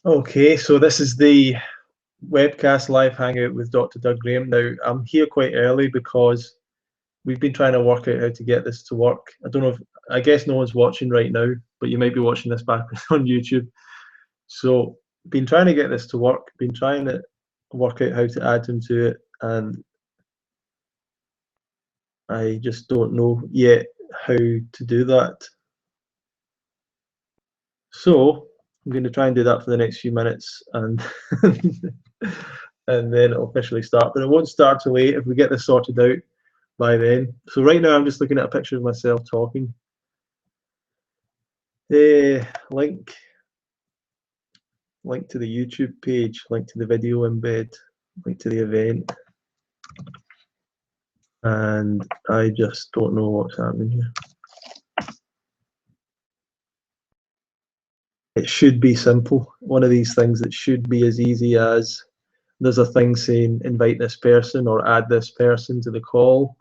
Okay, so this is the webcast live hangout with Dr. Doug Graham. Now, I'm here quite early because we've been trying to work out how to get this to work. I don't know if, I guess no one's watching right now, but you might be watching this back on YouTube. So, been trying to get this to work, been trying to work out how to add him to it, and I just don't know yet how to do that. So, I'm going to try and do that for the next few minutes and and then it'll officially start. But it won't start till 8 if we get this sorted out by then. So right now I'm just looking at a picture of myself talking. Link to the YouTube page, link to the video embed, link to the event. And I just don't know what's happening here. It should be simple. One of these things that should be as easy as there's a thing saying invite this person or add this person to the call.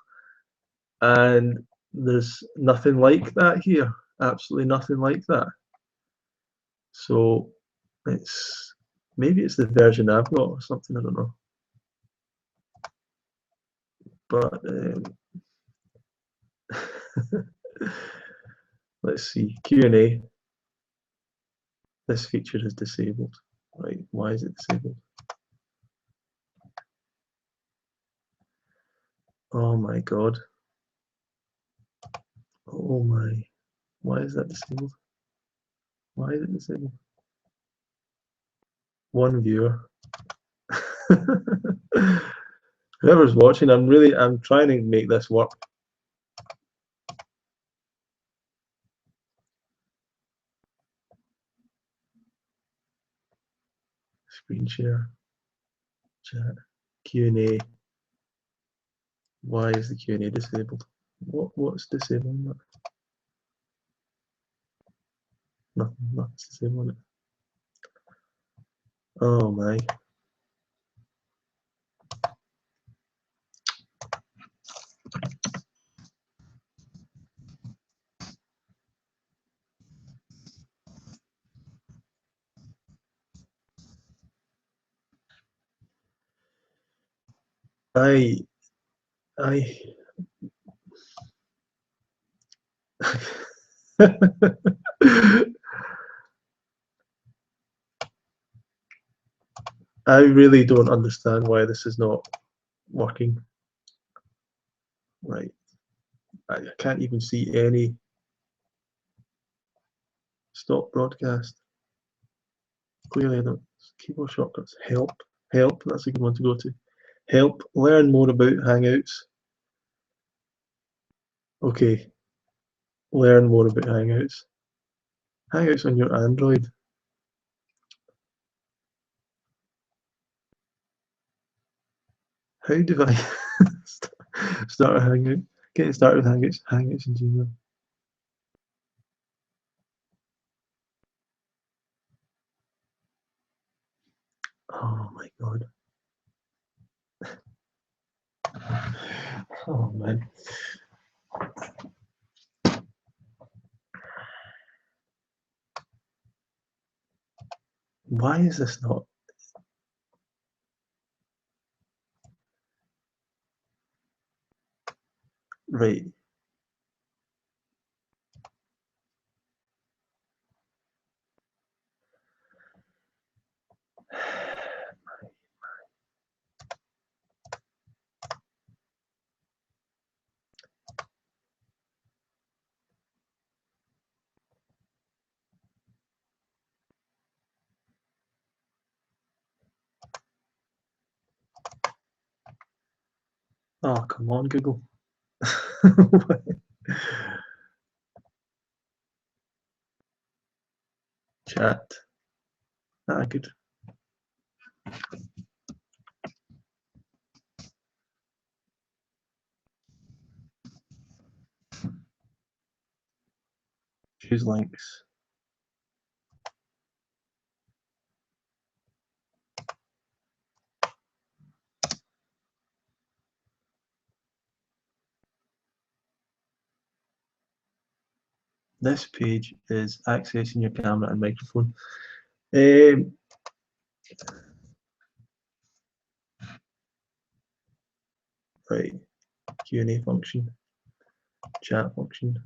And there's nothing like that here. Absolutely nothing like that. So it's maybe it's the version I've got or something, I don't know. But let's see, Q&A. This feature is disabled. Right, why is it disabled? Oh my God. Oh my, why is that disabled? Why is it disabled? One viewer. Whoever's watching, I'm trying to make this work. Screen share, chat, Q&A. Why is the Q&A disabled? What's disabling that? Nothing's disabling it. Oh my. I I really don't understand why this is not working. Right. I can't even see any stop broadcast. Clearly I don't. Keyboard shortcuts. Help. Help. That's a good one to go to. Help. Learn more about Hangouts. Okay. Learn more about Hangouts. Hangouts on your Android. How do I start a Hangout? Get started with Hangouts. Hangouts in Gmail. Oh my God. Oh man. Why is this not? Right. Oh, come on, Google. Chat. Ah, good. Choose links. This page is accessing your camera and microphone. Right, Q&A function, chat function,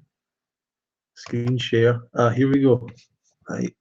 screen share. Ah, here we go. Right.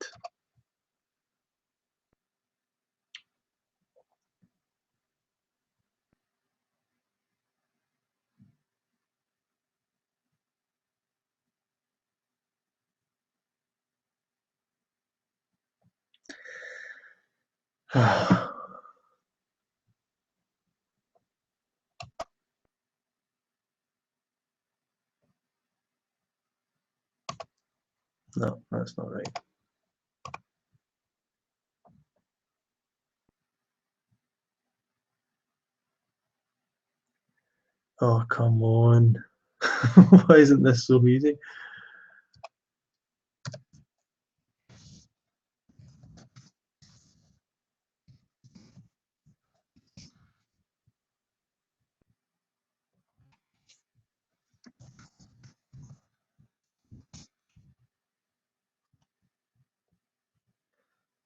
No, that's not right. Oh, come on. Why isn't this so easy?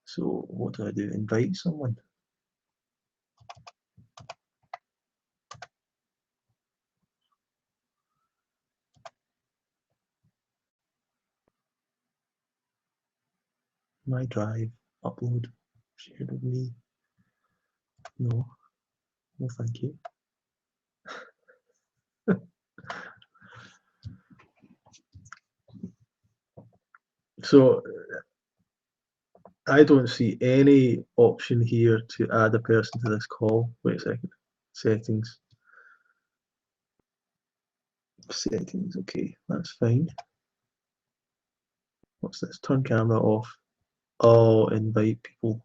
So what do I do? Invite someone? My drive, upload, shared with me. No, no thank you. So I don't see any option here to add a person to this call. Wait a second. Settings. Settings, okay, that's fine. What's this? Turn camera off. Oh, invite people.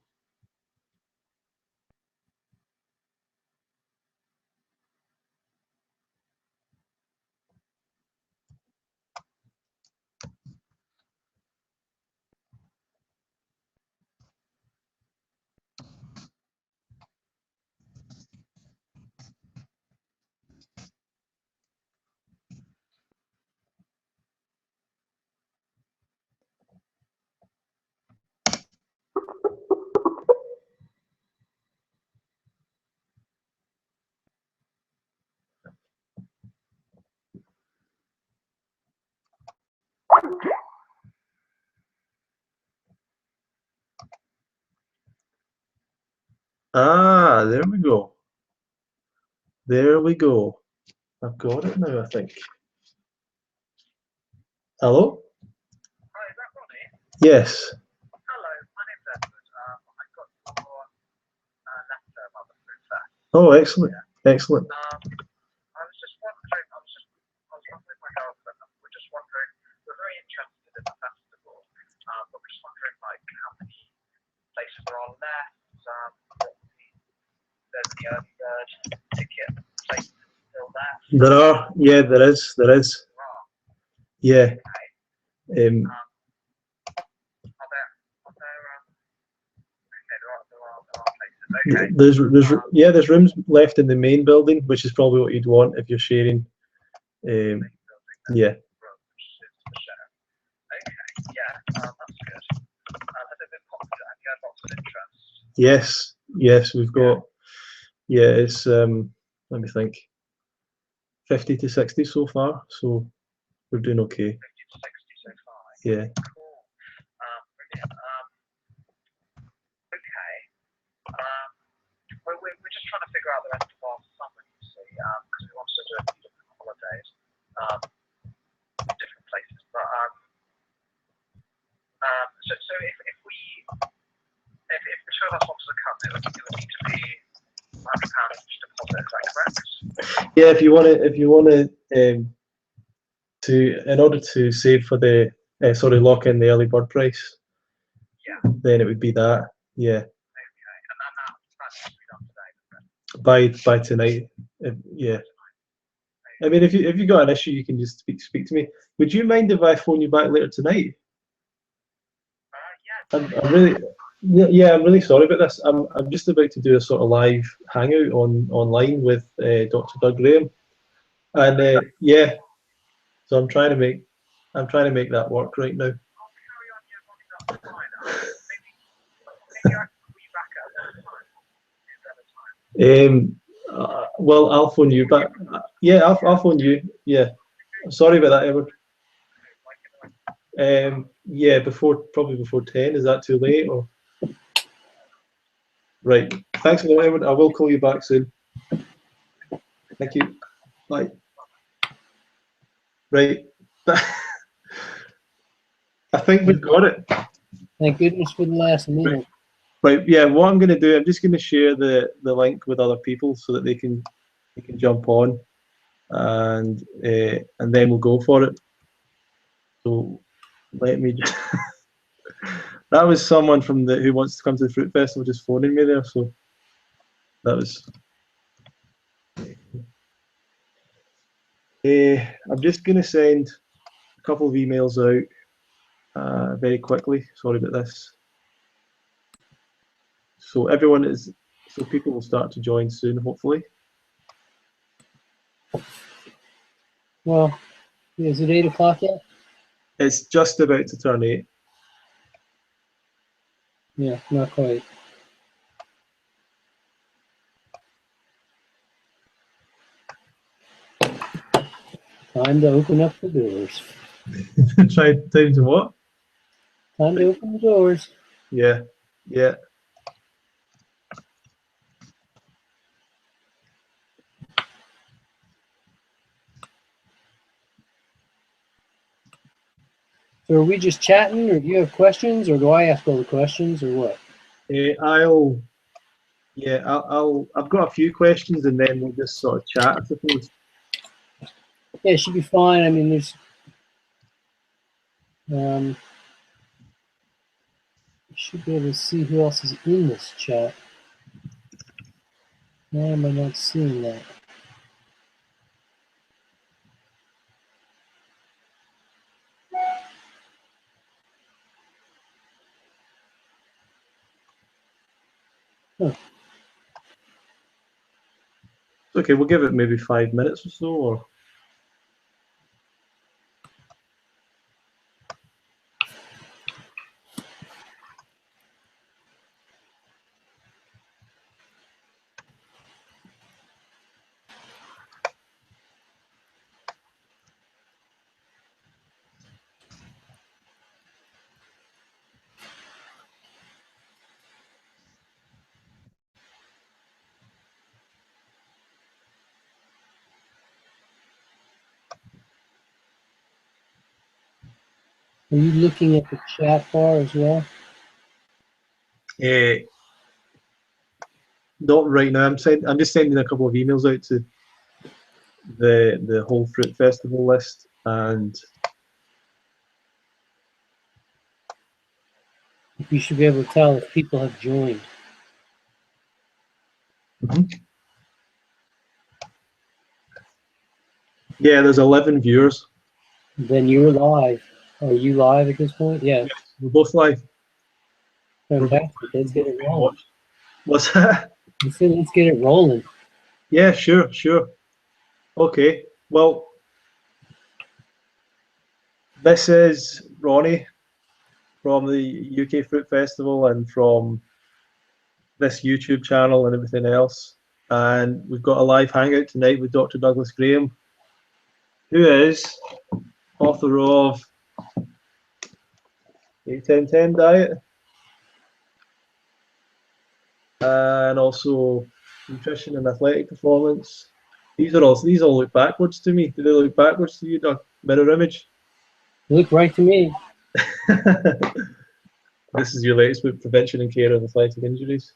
Ah, there we go. There we go. I've got it now, I think. Hello? Hi, is that Ronnie? Yes. Hello, my name's Edward. I got your letter about the food fest. Oh, excellent. Excellent. I was just wondering, I was talking with my girlfriend, and we're just wondering, we're very interested in the festival, but we're just wondering, like, how many places there are left, there's the early bird ticket places still left. There are, yeah, there is. There are. Yeah. Okay. Are there places. Okay. There's rooms left in the main building, which is probably what you'd want if you're sharing. Yeah. Okay, yeah, that's good. Has it been popular? Have you had lots of interest? Yes, we've got. Yeah, it's let me think, 50 to 60 so far, so we're doing okay. 50 to 60 so far. Yeah. Cool. Brilliant. Okay. We're just trying to figure out the rest of our summer, you see, because we wanted to do a few different holidays, different places. But so if the two of us wanted to come, it would need to be £100 each deposit. Is that correct? Yeah, if you want to in order to save for the lock in the early bird price. Yeah. Then it would be that. Yeah. Okay. And that's to be done today. By tonight. Yeah. I mean, if you got an issue, you can just speak to me. Would you mind if I phone you back later tonight? Yeah. I'm really sorry about this. I'm just about to do a sort of live hangout online with Dr. Doug Graham, and yeah, so I'm trying to make that work right now. I'll carry on. Yeah, Ronnie, that's fine. Maybe I can call you back at Well, I'll phone you back. Yeah, I'll phone you. Yeah. Sorry about that, Edward. Yeah, probably before 10. Is that too late or? Right. Thanks a lot, Edward. I will call you back soon. Thank you. Bye. Right. I think we've got it. Thank goodness for the last minute. Right. Yeah. What I'm going to do, I'm just going to share the link with other people so that they can jump on, and then we'll go for it. So let me just. That was someone from who wants to come to the fruit festival just phoning me there. So that was. I'm just going to send a couple of emails out very quickly. Sorry about this. So people will start to join soon, hopefully. Well, is it 8 o'clock yet? It's just about to turn 8. Yeah, not quite. Time to open up the doors. Try time to what? Time to open the doors. Yeah, yeah. So are we just chatting, or do you have questions, or do I ask all the questions, or what? I've got a few questions, and then we'll just sort of chat, I suppose. Yeah, it should be fine. I mean, there's you should be able to see who else is in this chat. Why am I not seeing that? Huh. Okay, we'll give it maybe 5 minutes or so, or Are you looking at the chat bar as well? not right now. I'm just sending a couple of emails out to the whole fruit festival list, and You should be able to tell if people have joined. yeah, there's 11 viewers. Then you're live. Are you live at this point? Yeah. Yes, we're both live. Fantastic. Let's get it rolling. What's that? Let's get it rolling. Yeah, sure. Okay, well, this is Ronnie from the UK Fruit Festival and from this YouTube channel and everything else. And we've got a live hangout tonight with Dr. Douglas Graham, who is author of 8-10-10 Diet and also Nutrition and Athletic Performance. These all look backwards to me. Do they look backwards to you, Doc? Mirror image? They look right to me. This is your latest book, Prevention and Care of Athletic Injuries.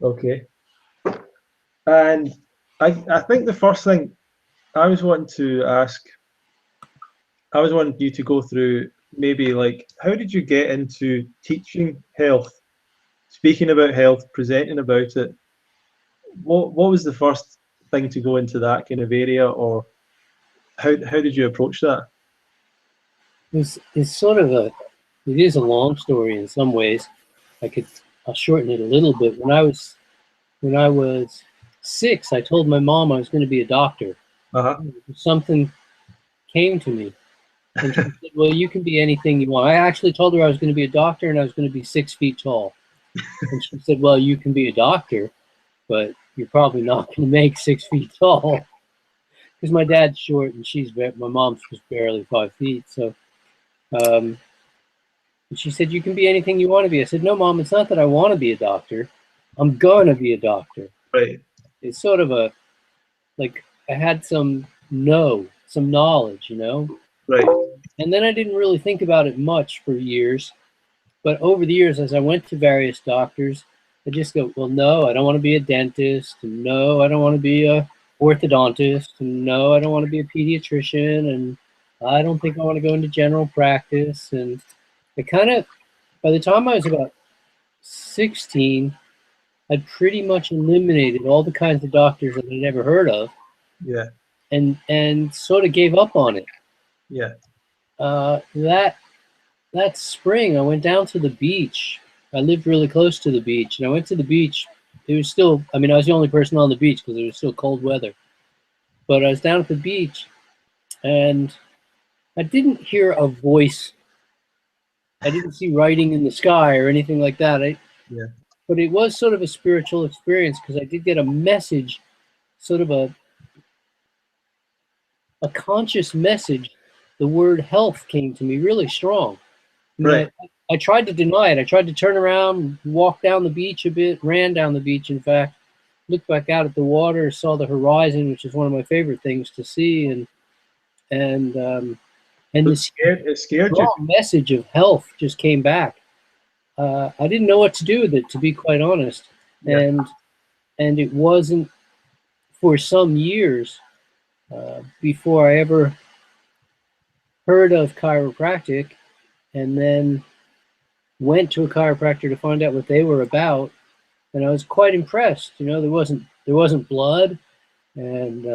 Okay. And I think the first thing I was wanting you to go through maybe like, how did you get into teaching health, speaking about health, presenting about it? What was the first thing to go into that kind of area, or how did you approach that? It's sort of it is a long story in some ways. I'll shorten it a little bit. When I was 6, I told my mom I was going to be a doctor. Something came to me, and she said, "Well, you can be anything you want." I actually told her I was going to be a doctor and I was going to be 6 feet tall. And she said, "Well, you can be a doctor." but you're probably not going to make 6 feet tall because my dad's short and my mom's just barely 5 feet. So and she said, you can be anything you want to be. I said, no, Mom, it's not that I want to be a doctor. I'm going to be a doctor. Right. It's sort of like I had some knowledge, Right. And then I didn't really think about it much for years. But over the years, as I went to various doctors, I just go, well, no, I don't want to be a dentist. And no, I don't want to be a orthodontist. And no, I don't want to be a pediatrician. And I don't think I want to go into general practice. And it kind of, by the time I was about 16, I'd pretty much eliminated all the kinds of doctors that I'd ever heard of. Yeah. And sort of gave up on it. Yeah. That spring, I went down to the beach. I lived really close to the beach, and I went to the beach. It was still, I was the only person on the beach because it was still cold weather. But I was down at the beach, and I didn't hear a voice. I didn't see writing in the sky or anything like that. But it was sort of a spiritual experience because I did get a message, sort of a conscious message. The word health came to me really strong. Right. I tried to deny it. I tried to turn around, walk down the beach a bit, ran down the beach, in fact, looked back out at the water, saw the horizon, which is one of my favorite things to see, and this it scared you. Message of health just came back. I didn't know what to do with it, to be quite honest. Yeah. And it wasn't for some years before I ever heard of chiropractic, and then went to a chiropractor to find out what they were about, and I was quite impressed. There wasn't blood, and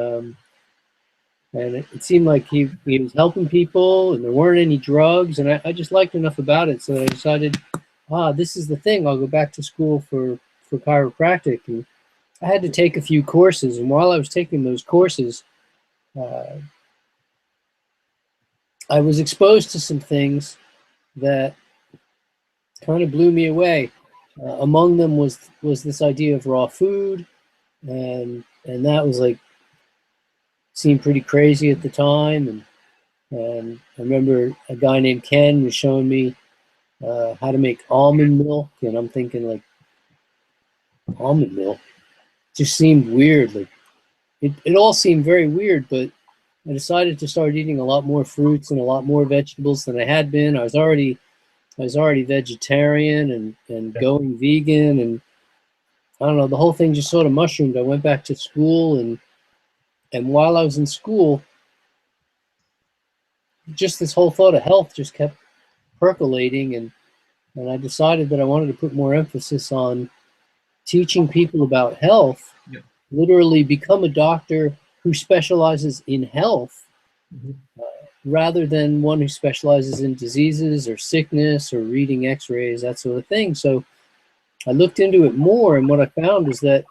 it seemed like he was helping people, and there weren't any drugs, and I just liked enough about it, so I decided, this is the thing. I'll go back to school for chiropractic, and I had to take a few courses, and while I was taking those courses, I was exposed to some things that kind of blew me away. Among them was this idea of raw food, and that was seemed pretty crazy at the time. And I remember a guy named Ken was showing me how to make almond milk, and I'm thinking almond milk just seemed weird. It all seemed very weird, but I decided to start eating a lot more fruits and a lot more vegetables than I had been. I was already vegetarian and going vegan, and I don't know, the whole thing just sort of mushroomed. I went back to school, and while I was in school, just this whole thought of health just kept percolating, and I decided that I wanted to put more emphasis on teaching people about health, literally become a doctor who specializes in health, rather than one who specializes in diseases or sickness or reading x-rays, that sort of thing. So I looked into it more, and what I found is that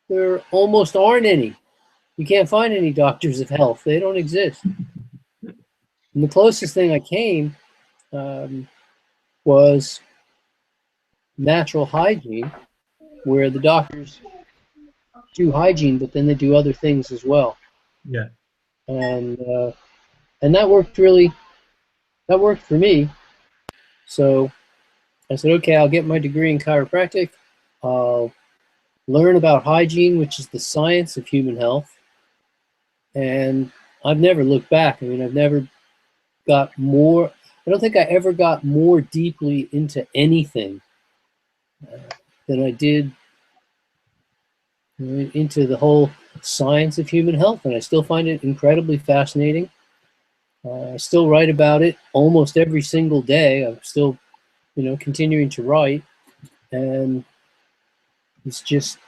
there almost aren't any. You can't find any doctors of health. They don't exist. And the closest thing I came was natural hygiene, where the doctors do hygiene, but then they do other things as well. Yeah. And that worked for me. So I said, okay, I'll get my degree in chiropractic. I'll learn about hygiene, which is the science of human health. And I've never looked back. I've never got more. I don't think I ever got more deeply into anything than I did into the whole science of human health. And I still find it incredibly fascinating. I still write about it almost every single day. I'm still, continuing to write, and it's just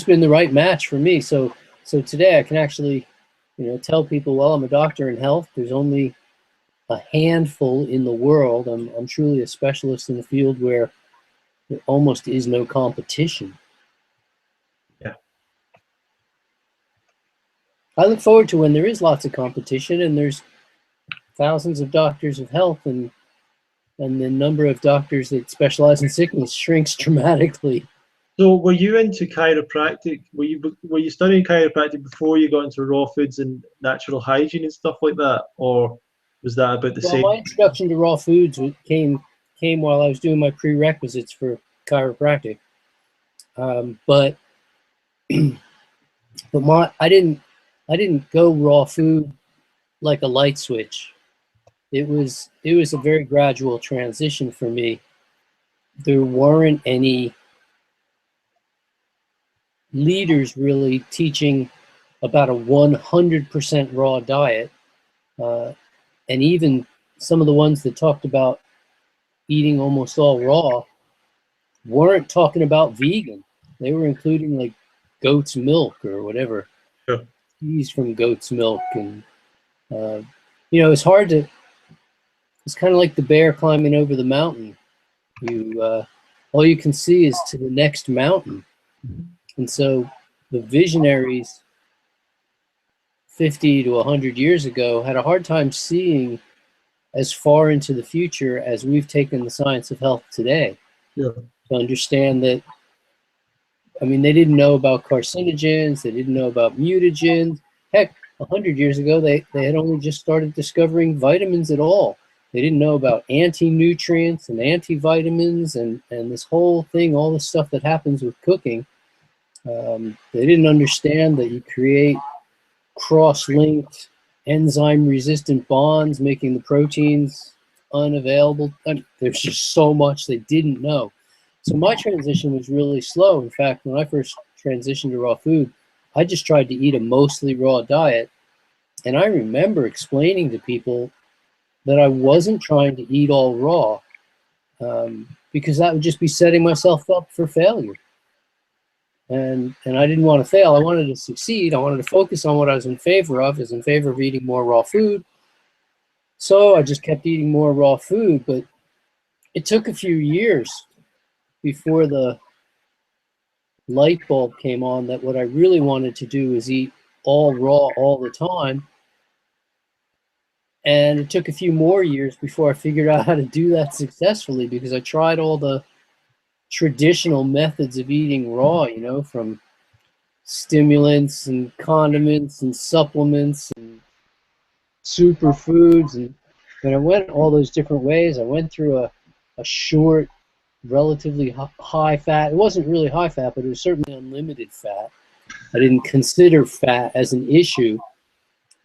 been the right match for me. So today I can actually, tell people, well, I'm a doctor in health. There's only a handful in the world. I'm truly a specialist in the field where there almost is no competition. Yeah. I look forward to when there is lots of competition and there's thousands of doctors of health, and and the number of doctors that specialize in sickness shrinks dramatically. So were you into chiropractic? Were you studying chiropractic before you got into raw foods and natural hygiene and stuff like that, or was that about the Well, same? my introduction to raw foods came while I was doing my prerequisites for chiropractic. But I didn't go raw food like a light switch. It was a very gradual transition for me. There weren't any leaders really teaching about a 100% raw diet, and even some of the ones that talked about eating almost all raw weren't talking about vegan. They were including like goat's milk or whatever, Sure. cheese from goat's milk, and it's hard to. It's kind of like the bear climbing over the mountain. All you can see is to the next mountain, and so the visionaries 50 to 100 years ago had a hard time seeing as far into the future as we've taken the science of health today. Yeah. To understand that, I mean, they didn't know about carcinogens, they didn't know about mutagens. Heck, 100 years ago, they had only just started discovering vitamins at all. They didn't know about anti-nutrients and antivitamins and this whole thing, all the stuff that happens with cooking. They didn't understand that you create cross-linked enzyme-resistant bonds, making the proteins unavailable. I mean, there's just so much they didn't know. So my transition was really slow. In fact, when I first transitioned to raw food, I just tried to eat a mostly raw diet. And I remember explaining to people that I wasn't trying to eat all raw, because that would just be setting myself up for failure. And I didn't want to fail. I wanted to succeed. I wanted to focus on what I was in favor of. I was in favor of eating more raw food. So I just kept eating more raw food. But it took a few years before the light bulb came on that what I really wanted to do is eat all raw all the time. And it took a few more years before I figured out how to do that successfully, because I tried all the traditional methods of eating raw, from stimulants and condiments and supplements and superfoods. And I went all those different ways. I went through a short, relatively high fat. It wasn't really high fat, but it was certainly unlimited fat. I didn't consider fat as an issue.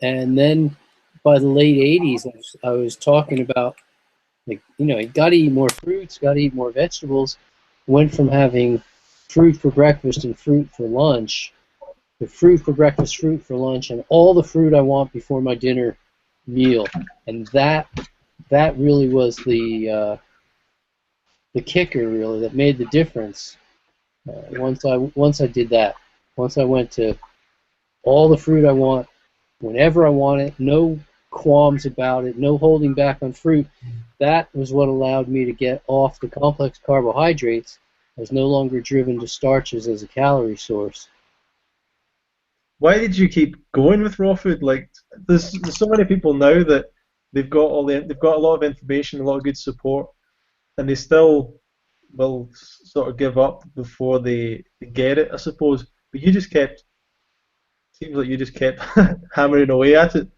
And then by the late 80s, I was talking about, you got to eat more fruits, got to eat more vegetables. Went from having fruit for breakfast and fruit for lunch to fruit for breakfast, fruit for lunch, and all the fruit I want before my dinner meal. And that really was the kicker, really, that made the difference. Once I did that, once I went to all the fruit I want, whenever I want it, no qualms about it, no holding back on fruit, that was what allowed me to get off the complex carbohydrates. I was no longer driven to starches as a calorie source. Why did you keep going with raw food? Like, there's so many people now that they've got a lot of information, a lot of good support, and they still will sort of give up before they get it, I suppose. But seems like you just kept hammering away at it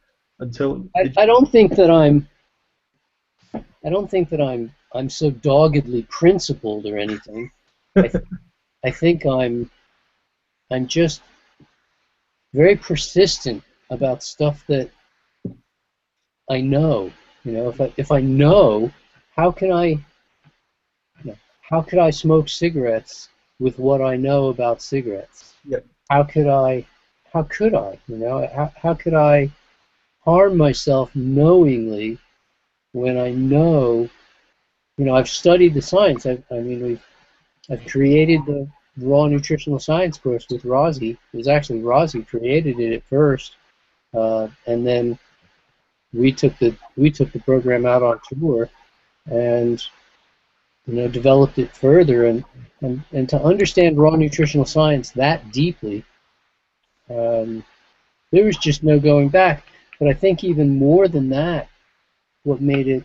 until. I don't think that I'm so doggedly principled or anything. I think I'm just very persistent about stuff that I know. If I know, how could I smoke cigarettes with what I know about cigarettes? Yep. How could I? How could I harm myself knowingly when I know? I've studied the science. I've created the raw nutritional science course with Rozzy. It was actually Rozzy created it at first, and then we took the program out on tour and developed it further, and to understand raw nutritional science that deeply, there was just no going back. But I think even more than that, what made it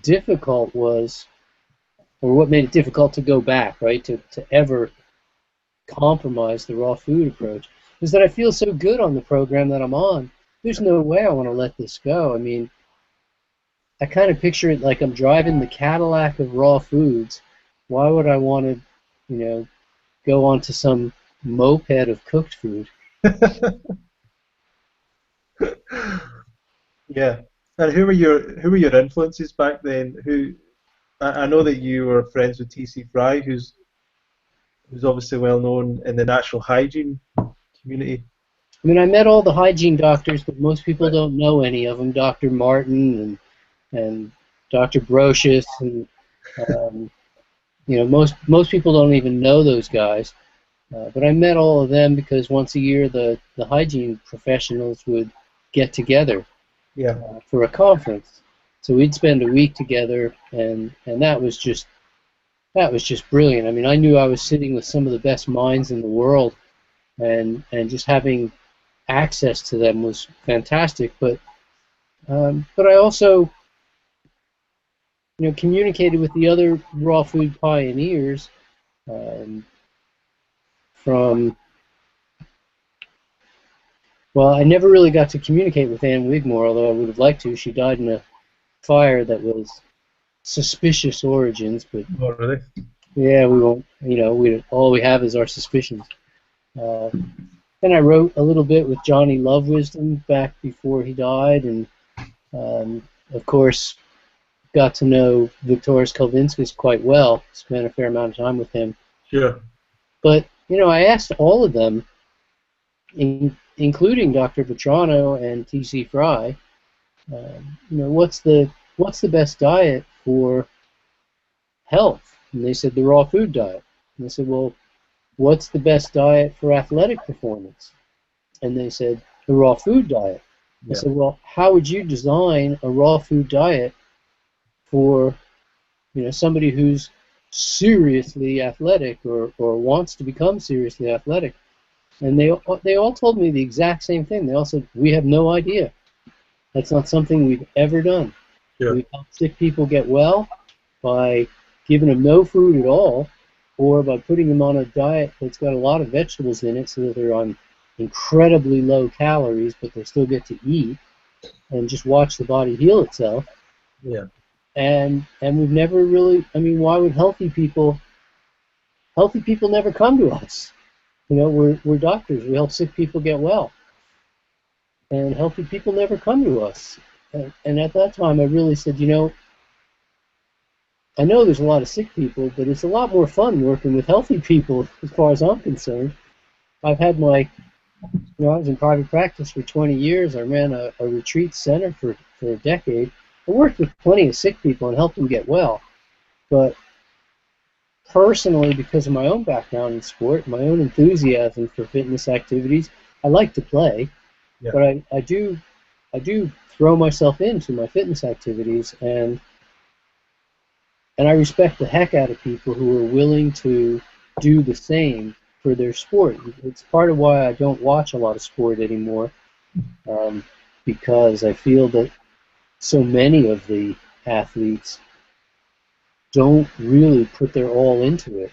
difficult was, or what made it difficult to go back, right, to ever compromise the raw food approach, is that I feel so good on the program that I'm on. There's no way I want to let this go. I mean, I kind of picture it like I'm driving the Cadillac of raw foods. Why would I want to, go on to some moped of cooked food? Yeah. And who were your influences back then? I know that you were friends with TC Fry, who's obviously well known in the natural hygiene community. I mean, I met all the hygiene doctors, but most people Right. don't know any of them. Dr. Martin and Dr. Brocious, and um, most people don't even know those guys. But I met all of them because once a year the hygiene professionals would get together Yeah. for a conference. So we'd spend a week together, and that was just brilliant. I mean, I knew I was sitting with some of the best minds in the world, and just having access to them was fantastic. But I also communicated with the other raw food pioneers um, from. Well, I never really got to communicate with Ann Wigmore, although I would have liked to. She died in a fire that was suspicious origins, but Oh, really? yeah, we won't. All we have is our suspicions. Uh, and I wrote a little bit with Johnny Love Wisdom back before he died, and of course got to know Viktoras Kalvinskis quite well. Spent a fair amount of time with him. Sure. But I asked all of them, including Dr. Vetrano and T.C. Fry, what's the best diet for health? And they said the raw food diet. And I said, well, what's the best diet for athletic performance? And they said the raw food diet. Yeah. I said, well, how would you design a raw food diet for somebody who's seriously athletic or wants to become seriously athletic? And they all told me the exact same thing. They all said, we have no idea. That's not something we've ever done. Sure. We help sick people get well by giving them no food at all, or by putting them on a diet that's got a lot of vegetables in it so that they're on incredibly low calories, but they still get to eat and just watch the body heal itself. Yeah. And we've never really, I mean, why would healthy people never come to us? We're doctors. We help sick people get well. And healthy people never come to us. And at that time, I really said, I know there's a lot of sick people, but it's a lot more fun working with healthy people as far as I'm concerned. I've had I was in private practice for 20 years. I ran a retreat center for a decade. I worked with plenty of sick people and helped them get well. But personally, because of my own background in sport, my own enthusiasm for fitness activities, I like to play. Yeah. But I do throw myself into my fitness activities, and I respect the heck out of people who are willing to do the same for their sport. It's part of why I don't watch a lot of sport anymore, because I feel that so many of the athletes don't really put their all into it.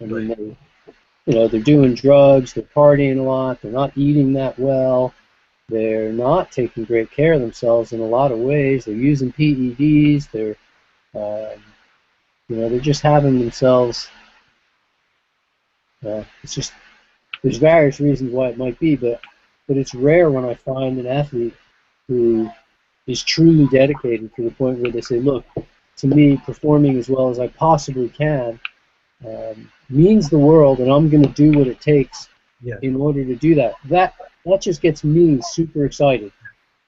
I mean, they're doing drugs, they're partying a lot, they're not eating that well, they're not taking great care of themselves in a lot of ways. They're using PEDs, they're just having themselves. It's just, there's various reasons why it might be, but it's rare when I find an athlete who is truly dedicated to the point where they say, look, to me, performing as well as I possibly can means the world, and I'm going to do what it takes in order to do that. That just gets me super excited.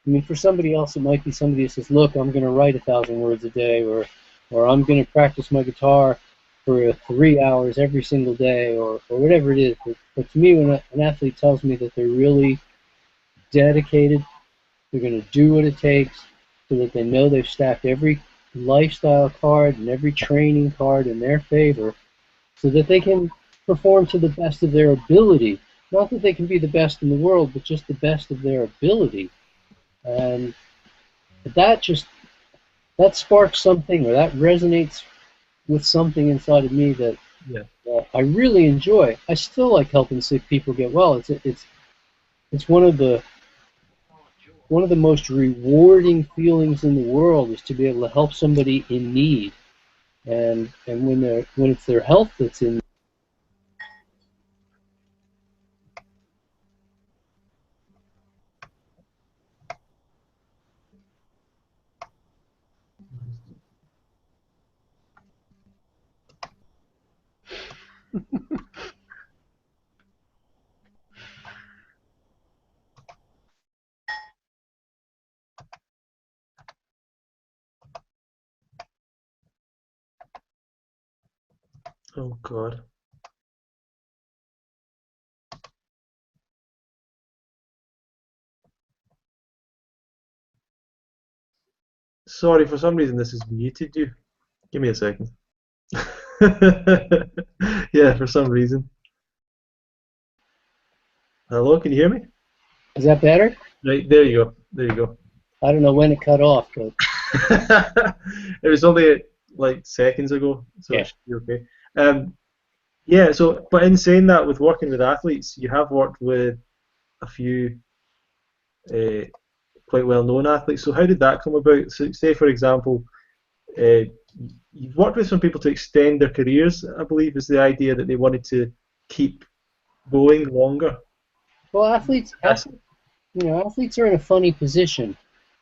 I mean, for somebody else, it might be somebody who says, look, I'm going to write 1,000 words a day, or I'm going to practice my guitar for 3 hours every single day, or whatever it is. But to me, when an athlete tells me that they're really dedicated, they're going to do what it takes, so that they know they've stacked every lifestyle card and every training card in their favor, so that they can perform to the best of their ability. Not that they can be the best in the world, but just the best of their ability. And that just, that sparks something, or that resonates with something inside of me that I really enjoy. I still like helping sick people get well. It's one of the most rewarding feelings in the world, is to be able to help somebody in need, and when it's their health that's in. Oh God. Sorry, for some reason this has muted you. Give me a second. Yeah, for some reason. Hello, can you hear me? Is that better? Right, there you go. There you go. I don't know when it cut off, but It was only like seconds ago, so yeah. it should be okay. Yeah, so, but in saying that, with working with athletes, you have worked with a few uh, quite well-known athletes. So how did that come about? So say, for example, uh, you've worked with some people to extend their careers, I believe, is the idea that they wanted to keep going longer. Well, athletes are in a funny position.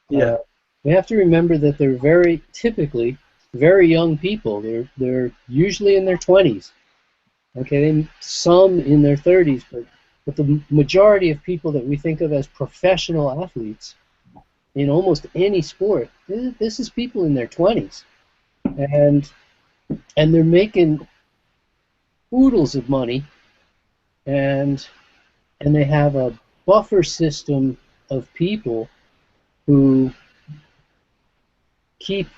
Yeah. We have to remember that they're typically very young people. They're usually in their 20s. Okay, some in their 30s, but the majority of people that we think of as professional athletes in almost any sport, this is people in their 20s, and they're making oodles of money, and they have a buffer system of people who keep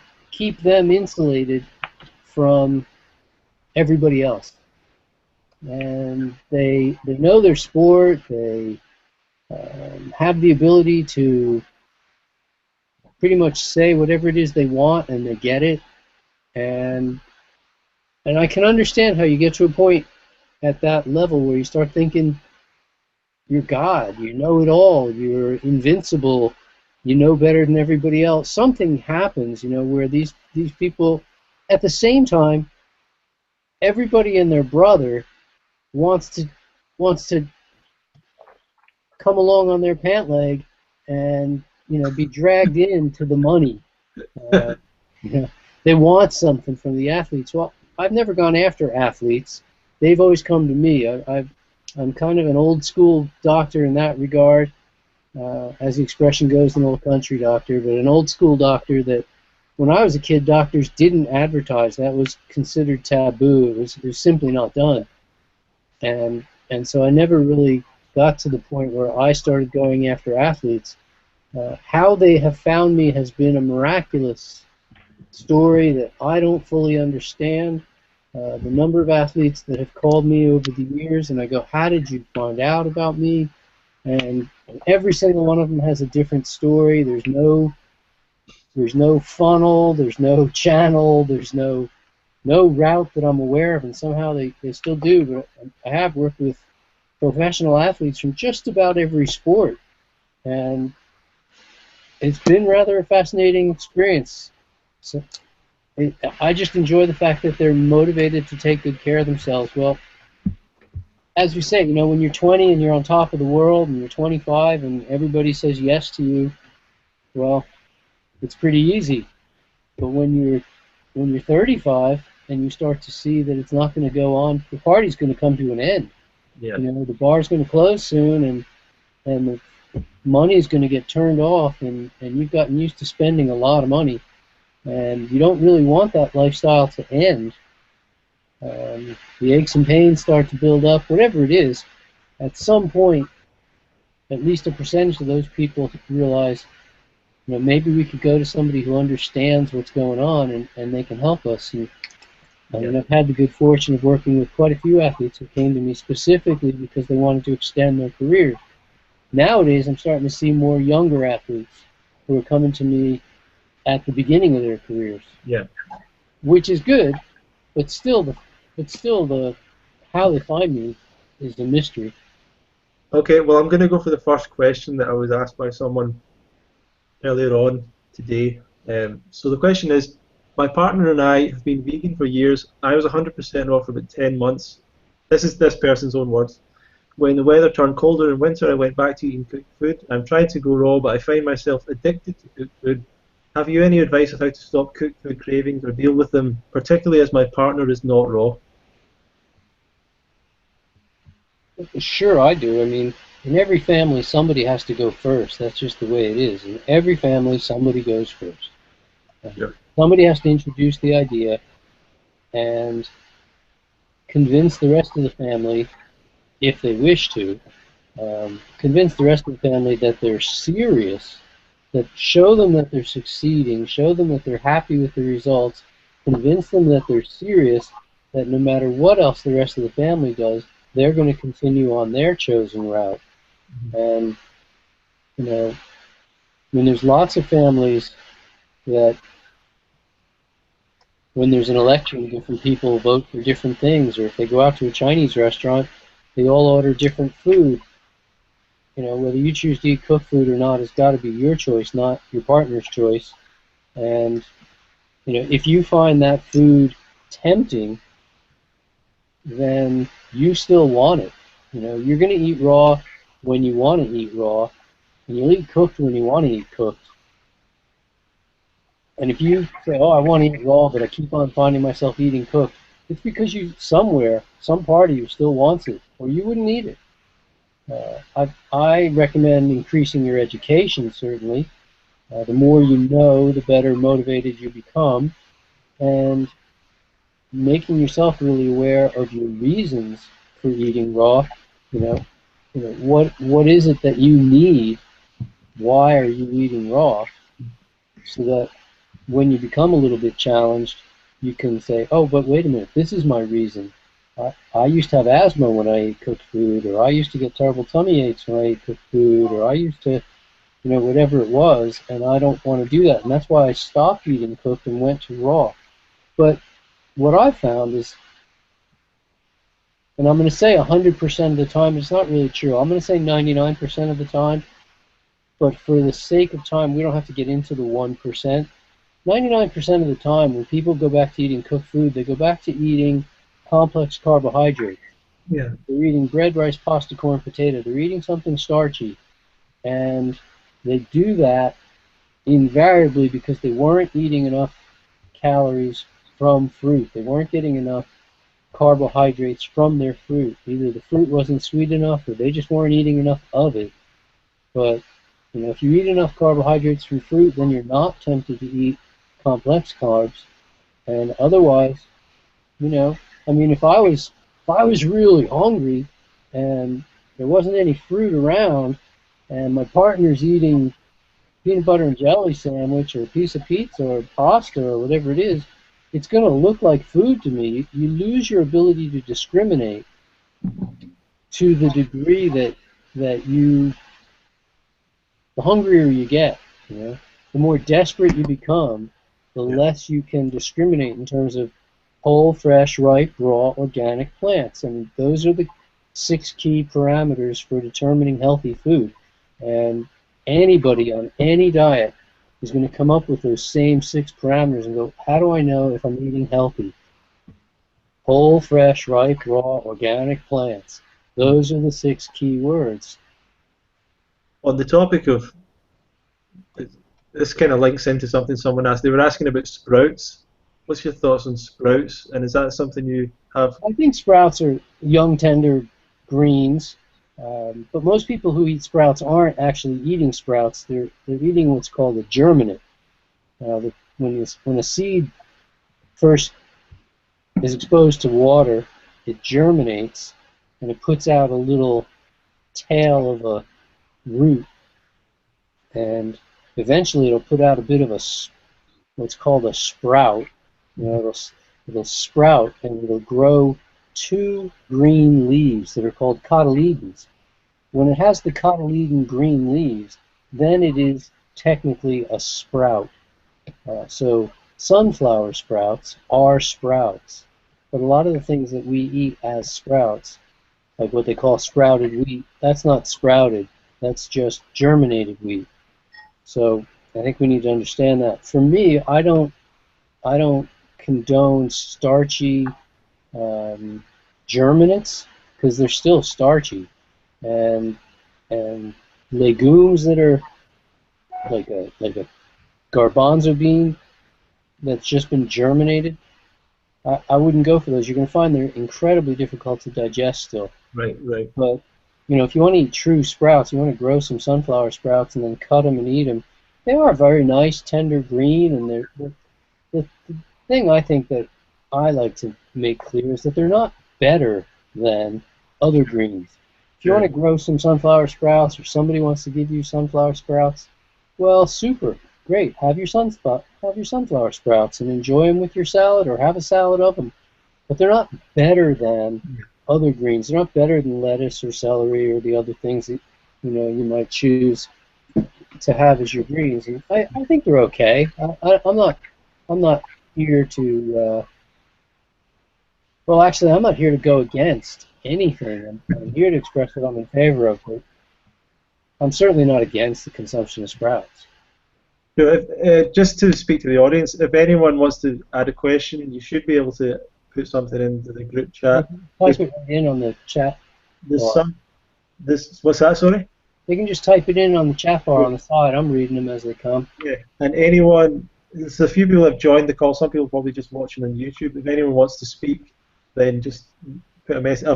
them insulated from everybody else. And they know their sport. They have the ability to pretty much say whatever it is they want, and they get it. And I can understand how you get to a point at that level where you start thinking you're God, you know it all, you're invincible, you know better than everybody else. Something happens, where these people, at the same time, everybody and their brother wants to come along on their pant leg and be dragged into the money. Uh, they want something from the athletes. Well, I've never gone after athletes. They've always come to me. I'm kind of an old school doctor in that regard, as the expression goes, an old country doctor, but an old school doctor that when I was a kid, doctors didn't advertise. That was considered taboo. It was simply not done. And so I never really got to the point where I started going after athletes. How they have found me has been a miraculous story that I don't fully understand. The number of athletes that have called me over the years, and I go, how did you find out about me? And every single one of them has a different story. There's no funnel, there's no channel, there's no route that I'm aware of, and somehow they still do. But I have worked with professional athletes from just about every sport, and it's been rather a fascinating experience. So I just enjoy the fact that they're motivated to take good care of themselves. Well, as we say, when you're 20 and you're on top of the world, and you're 25 and everybody says yes to you, well, it's pretty easy. But when you're 35 and you start to see that it's not going to go on, the party's going to come to an end. Yeah. The bar's going to close soon, and the money is going to get turned off, and you've gotten used to spending a lot of money, and you don't really want that lifestyle to end. The aches and pains start to build up, whatever it is. At some point, at least a percentage of those people realize, maybe we could go to somebody who understands what's going on, and they can help us. And I've had the good fortune of working with quite a few athletes who came to me specifically because they wanted to extend their career. Nowadays, I'm starting to see more younger athletes who are coming to me at the beginning of their careers. Yeah. Which is good, but still the how they find me is a mystery. Okay, well, I'm going to go for the first question that I was asked by someone earlier on today. So the question is, my partner and I have been vegan for years. I was 100% raw for about 10 months. This is this person's own words. When the weather turned colder in winter, I went back to eating cooked food. I'm trying to go raw, but I find myself addicted to cooked food. Have you any advice of how to stop cooked food cravings or deal with them, particularly as my partner is not raw? Sure, I do. I mean, in every family, somebody has to go first. That's just the way it is. In every family, somebody goes first. Yep. Somebody has to introduce the idea and convince the rest of the family, if they wish to, convince the rest of the family that they're serious, that show them that they're succeeding, show them that they're happy with the results, convince them that they're serious, that no matter what else the rest of the family does, they're going to continue on their chosen route. And, you know, I mean, there's lots of families that when there's an election, different people vote for different things, or if they go out to a Chinese restaurant, they all order different food. You know, whether you choose to eat cooked food or not has got to be your choice, not your partner's choice. And, you know, if you find that food tempting, then you still want it. You know, you're going to eat raw when you want to eat raw, and you'll eat cooked when you want to eat cooked. And if you say, oh, I want to eat raw, but I keep on finding myself eating cooked, it's because you somewhere, some part of you still wants it, or you wouldn't eat it. I recommend increasing your education, certainly. The more you know, the better motivated you become, and making yourself really aware of your reasons for eating raw. You know, what is it that you need? Why are you eating raw? So that when you become a little bit challenged, you can say, oh, but wait a minute, this is my reason. I used to have asthma when I ate cooked food, or I used to get terrible tummy aches when I ate cooked food, or I used to, you know, whatever it was, and I don't want to do that. And that's why I stopped eating cooked and went to raw. But what I found is, and I'm going to say 100% of the time, it's not really true. I'm going to say 99% of the time, but for the sake of time, we don't have to get into the 1%. 99% of the time, when people go back to eating cooked food, they go back to eating complex carbohydrates. Yeah. They're eating bread, rice, pasta, corn, potato. They're eating something starchy. And they do that invariably because they weren't eating enough calories from fruit. They weren't getting enough carbohydrates from their fruit. Either the fruit wasn't sweet enough or they just weren't eating enough of it. But, you know, if you eat enough carbohydrates from fruit, then you're not tempted to eat complex carbs. And otherwise, you know, I mean, if I was really hungry and there wasn't any fruit around and my partner's eating peanut butter and jelly sandwich or a piece of pizza or pasta or whatever it is, it's going to look like food to me. You lose your ability to discriminate to the degree that you, the hungrier you get, you know, the more desperate you become, the less you can discriminate in terms of whole, fresh, ripe, raw, organic plants. And those are the 6 key parameters for determining healthy food. And anybody on any diet is going to come up with those same 6 parameters and go, how do I know if I'm eating healthy? Whole, fresh, ripe, raw, organic plants. Those are the 6 key words. On the topic of, this kind of links into something someone asked. They were asking about sprouts. What's your thoughts on sprouts? And is that something you have? I think sprouts are young, tender greens. But most people who eat sprouts aren't actually eating sprouts. They're eating what's called a germinate. When a seed first is exposed to water, it germinates and it puts out a little tail of a root, and eventually it'll put out a bit of what's called a sprout. You know, it'll sprout and it'll grow 2 green leaves that are called cotyledons. When it has the cotyledon green leaves, then it is technically a sprout. So sunflower sprouts are sprouts, but a lot of the things that we eat as sprouts, like what they call sprouted wheat, that's not sprouted. That's just germinated wheat. So I think we need to understand that. For me, I don't condone starchy germinates because they're still starchy, and and legumes that are like a garbanzo bean that's just been germinated. I wouldn't go for those. You're going to find they're incredibly difficult to digest still. Right, right. But if you want to eat true sprouts, you want to grow some sunflower sprouts and then cut them and eat them. They are very nice, tender green, and the thing I think that I like to make clear is that they're not better than other greens. If you want to grow some sunflower sprouts, or somebody wants to give you sunflower sprouts, well, super, great. Have your sunflower sprouts and enjoy them with your salad, or have a salad of them. But they're not better than other greens. They're not better than lettuce or celery or the other things that you might choose to have as your greens. And I think they're okay. I'm not here to. Well, actually, I'm not here to go against anything. I'm here to express what I'm in favor of, but I'm certainly not against the consumption of sprouts. Just to speak to the audience, if anyone wants to add a question, you should be able to put something into the group chat. Type it in on the chat. What's that, sorry? They can just type it in on the chat bar on the side. I'm reading them as they come. Yeah, and anyone, there's a few people have joined the call. Some people probably just watching on YouTube. If anyone wants to speak, then just put a message.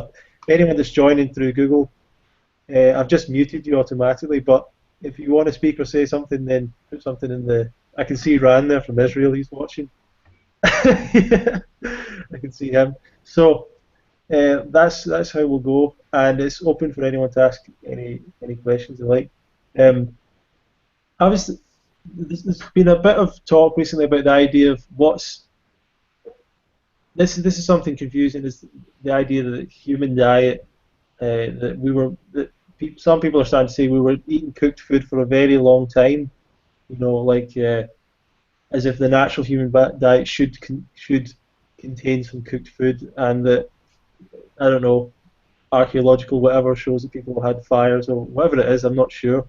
Anyone that's joining through Google, I've just muted you automatically, but if you want to speak or say something, then put something in the... I can see Ran there from Israel, he's watching. Yeah, I can see him. So that's how we'll go, and it's open for anyone to ask any questions they like. Obviously, there's been a bit of talk recently about the idea of this is something confusing, is the idea that human diet, some people are starting to say we were eating cooked food for a very long time, as if the natural human diet should contain some cooked food, and that, I don't know, archaeological whatever shows that people had fires or whatever it is, I'm not sure.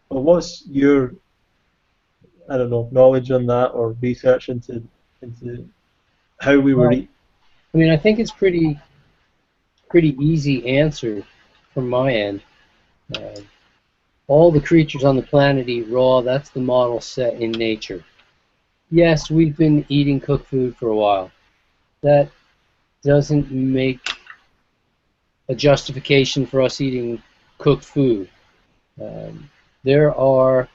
But what's your, I don't know, knowledge on that, or research into how we were eating? I mean, I think it's pretty easy answer from my end. All the creatures on the planet eat raw. That's the model set in nature. Yes, we've been eating cooked food for a while. That doesn't make a justification for us eating cooked food. There are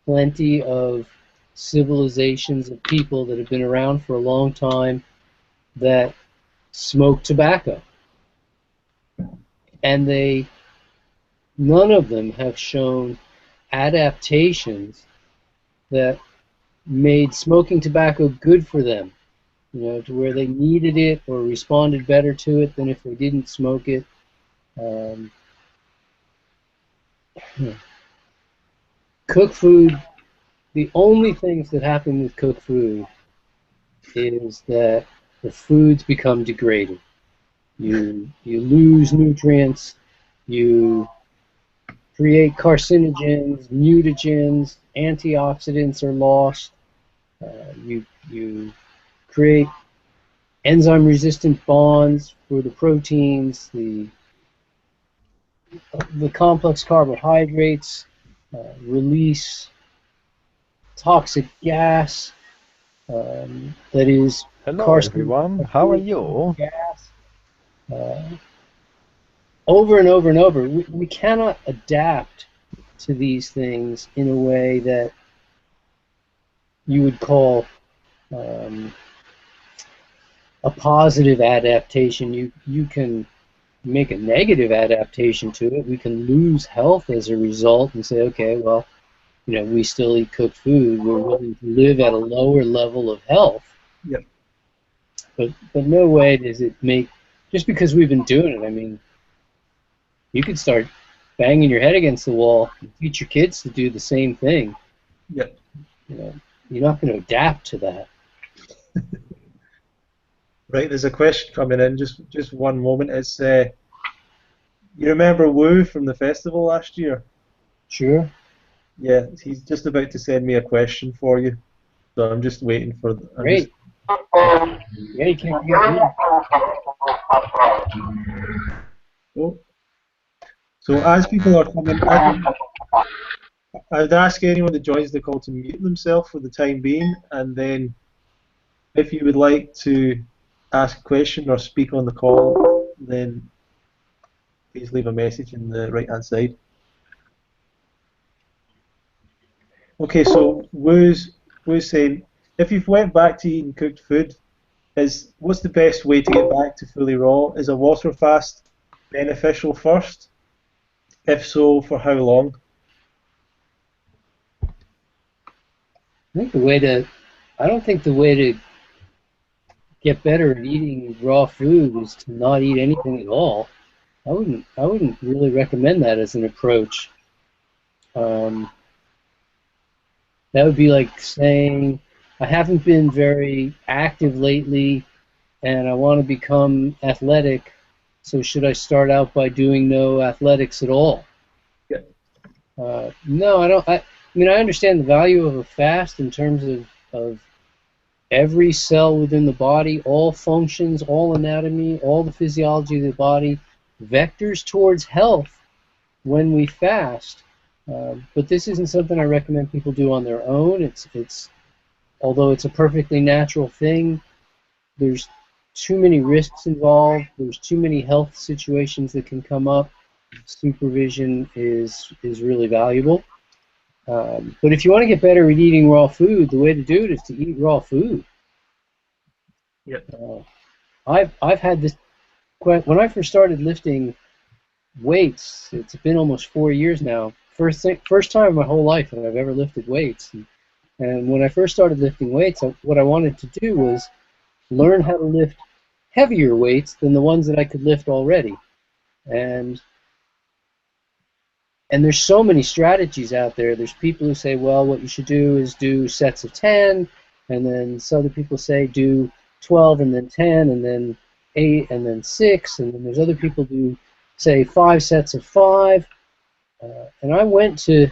plenty of civilizations of people that have been around for a long time that smoke tobacco. And none of them have shown adaptations that made smoking tobacco good for them, to where they needed it or responded better to it than if they didn't smoke it. Cooked food, the only things that happen with cooked food is that the foods become degraded. You lose nutrients, you create carcinogens, mutagens, antioxidants are lost, you create enzyme-resistant bonds for the proteins, the complex carbohydrates release toxic gas that is Hello everyone, how are you? Gas. Over and over and over, we cannot adapt to these things in a way that you would call a positive adaptation. You can make a negative adaptation to it. We can lose health as a result and say, okay, well, we still eat cooked food. We're willing to live at a lower level of health. Yep. But no way does it make, just because we've been doing it, I mean, you could start banging your head against the wall and teach your kids to do the same thing. Yep. going to adapt to that. Right, there's a question coming in. Just one moment. It's you remember Wu from the festival last year? Sure. Yeah, he's just about to send me a question for you. So I'm just waiting for. Great. Yeah, you can't forget me. Oh. So as people are coming, I'd ask anyone that joins the call to mute themselves for the time being, and then if you would like to ask a question or speak on the call, then please leave a message in the right-hand side. Okay, so Wu's saying, if you've went back to eating cooked food, what's the best way to get back to fully raw? Is a water fast beneficial first? If so, for how long? I don't think the way to get better at eating raw food is to not eat anything at all. I wouldn't really recommend that as an approach. That would be like saying, I haven't been very active lately and I want to become athletic, so should I start out by doing no athletics at all? Yeah. No, I don't. I mean, I understand the value of a fast in terms of every cell within the body, all functions, all anatomy, all the physiology of the body, vectors towards health when we fast. But this isn't something I recommend people do on their own. Although it's a perfectly natural thing, there's too many risks involved. There's too many health situations that can come up. Supervision is really valuable. But if you want to get better at eating raw food, the way to do it is to eat raw food. Yep. I've had this when I first started lifting weights. It's been almost 4 years now. First time in my whole life that I've ever lifted weights. And when I first started lifting weights, what I wanted to do was learn how to lift heavier weights than the ones that I could lift already. And there's so many strategies out there. There's people who say, well, what you should do is do sets of 10, and then some other people say do 12 and then 10 and then 8 and then 6, and then there's other people who say 5 sets of 5. And I went to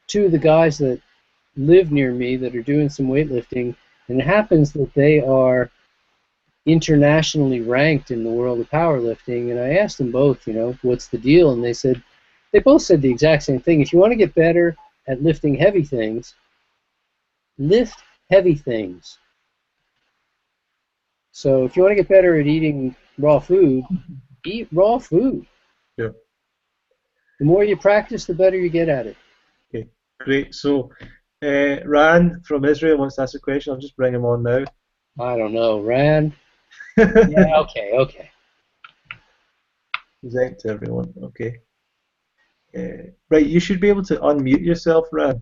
two of the guys that live near me that are doing some weightlifting, and it happens that they are internationally ranked in the world of powerlifting, and I asked them both, what's the deal, and they both said the exact same thing. If you want to get better at lifting heavy things, lift heavy things. So if you want to get better at eating raw food, eat raw food. Yeah. The more you practice, the better you get at it. Okay, great. So Ran from Israel wants to ask a question. I'll just bring him on now. I don't know, Ran. Yeah, okay. He's out to everyone. Okay. Right, you should be able to unmute yourself, Ran.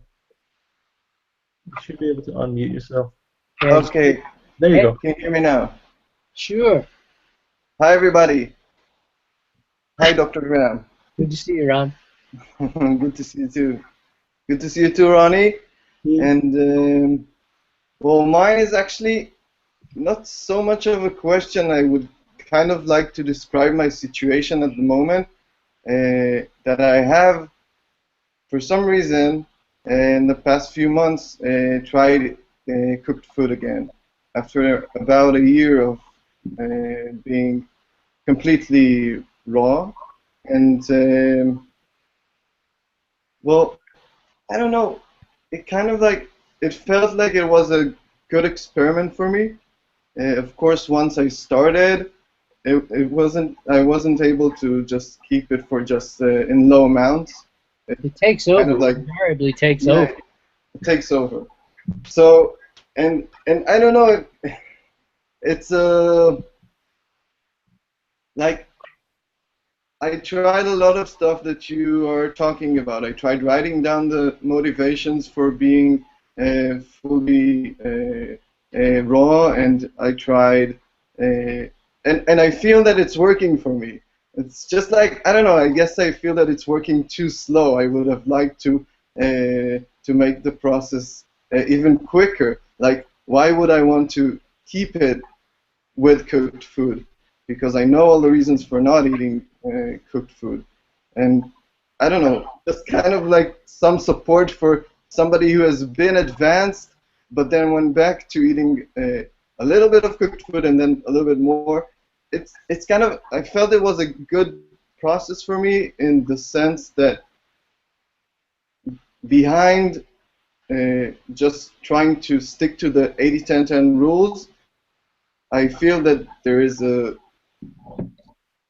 You should be able to unmute yourself. Okay. There you go. Can you hear me now? Sure. Hi, everybody. Hi, Dr. Graham. Good to see you, Ron. Good to see you too. Good to see you too, Ronnie. Yeah. And well, mine is actually not so much of a question. I would kind of like to describe my situation at the moment. That I have, for some reason, in the past few months, tried cooked food again. After about a year of being completely raw, and well, I don't know. It kind of it felt like it was a good experiment for me. Of course, once I started, I wasn't able to just keep it for just in low amounts. It takes over. Invariably takes over. It takes over. So and I don't know. It's like I tried a lot of stuff that you are talking about. I tried writing down the motivations for being fully raw, and I tried, and I feel that it's working for me. It's just like, I don't know, I guess I feel that it's working too slow. I would have liked to make the process even quicker. Like, why would I want to keep it with cooked food? Because I know all the reasons for not eating cooked food. And I don't know, just kind of like some support for somebody who has been advanced, but then went back to eating a little bit of cooked food and then a little bit more. It's kind of, I felt it was a good process for me in the sense that behind just trying to stick to the 80-10-10 rules, I feel that there is a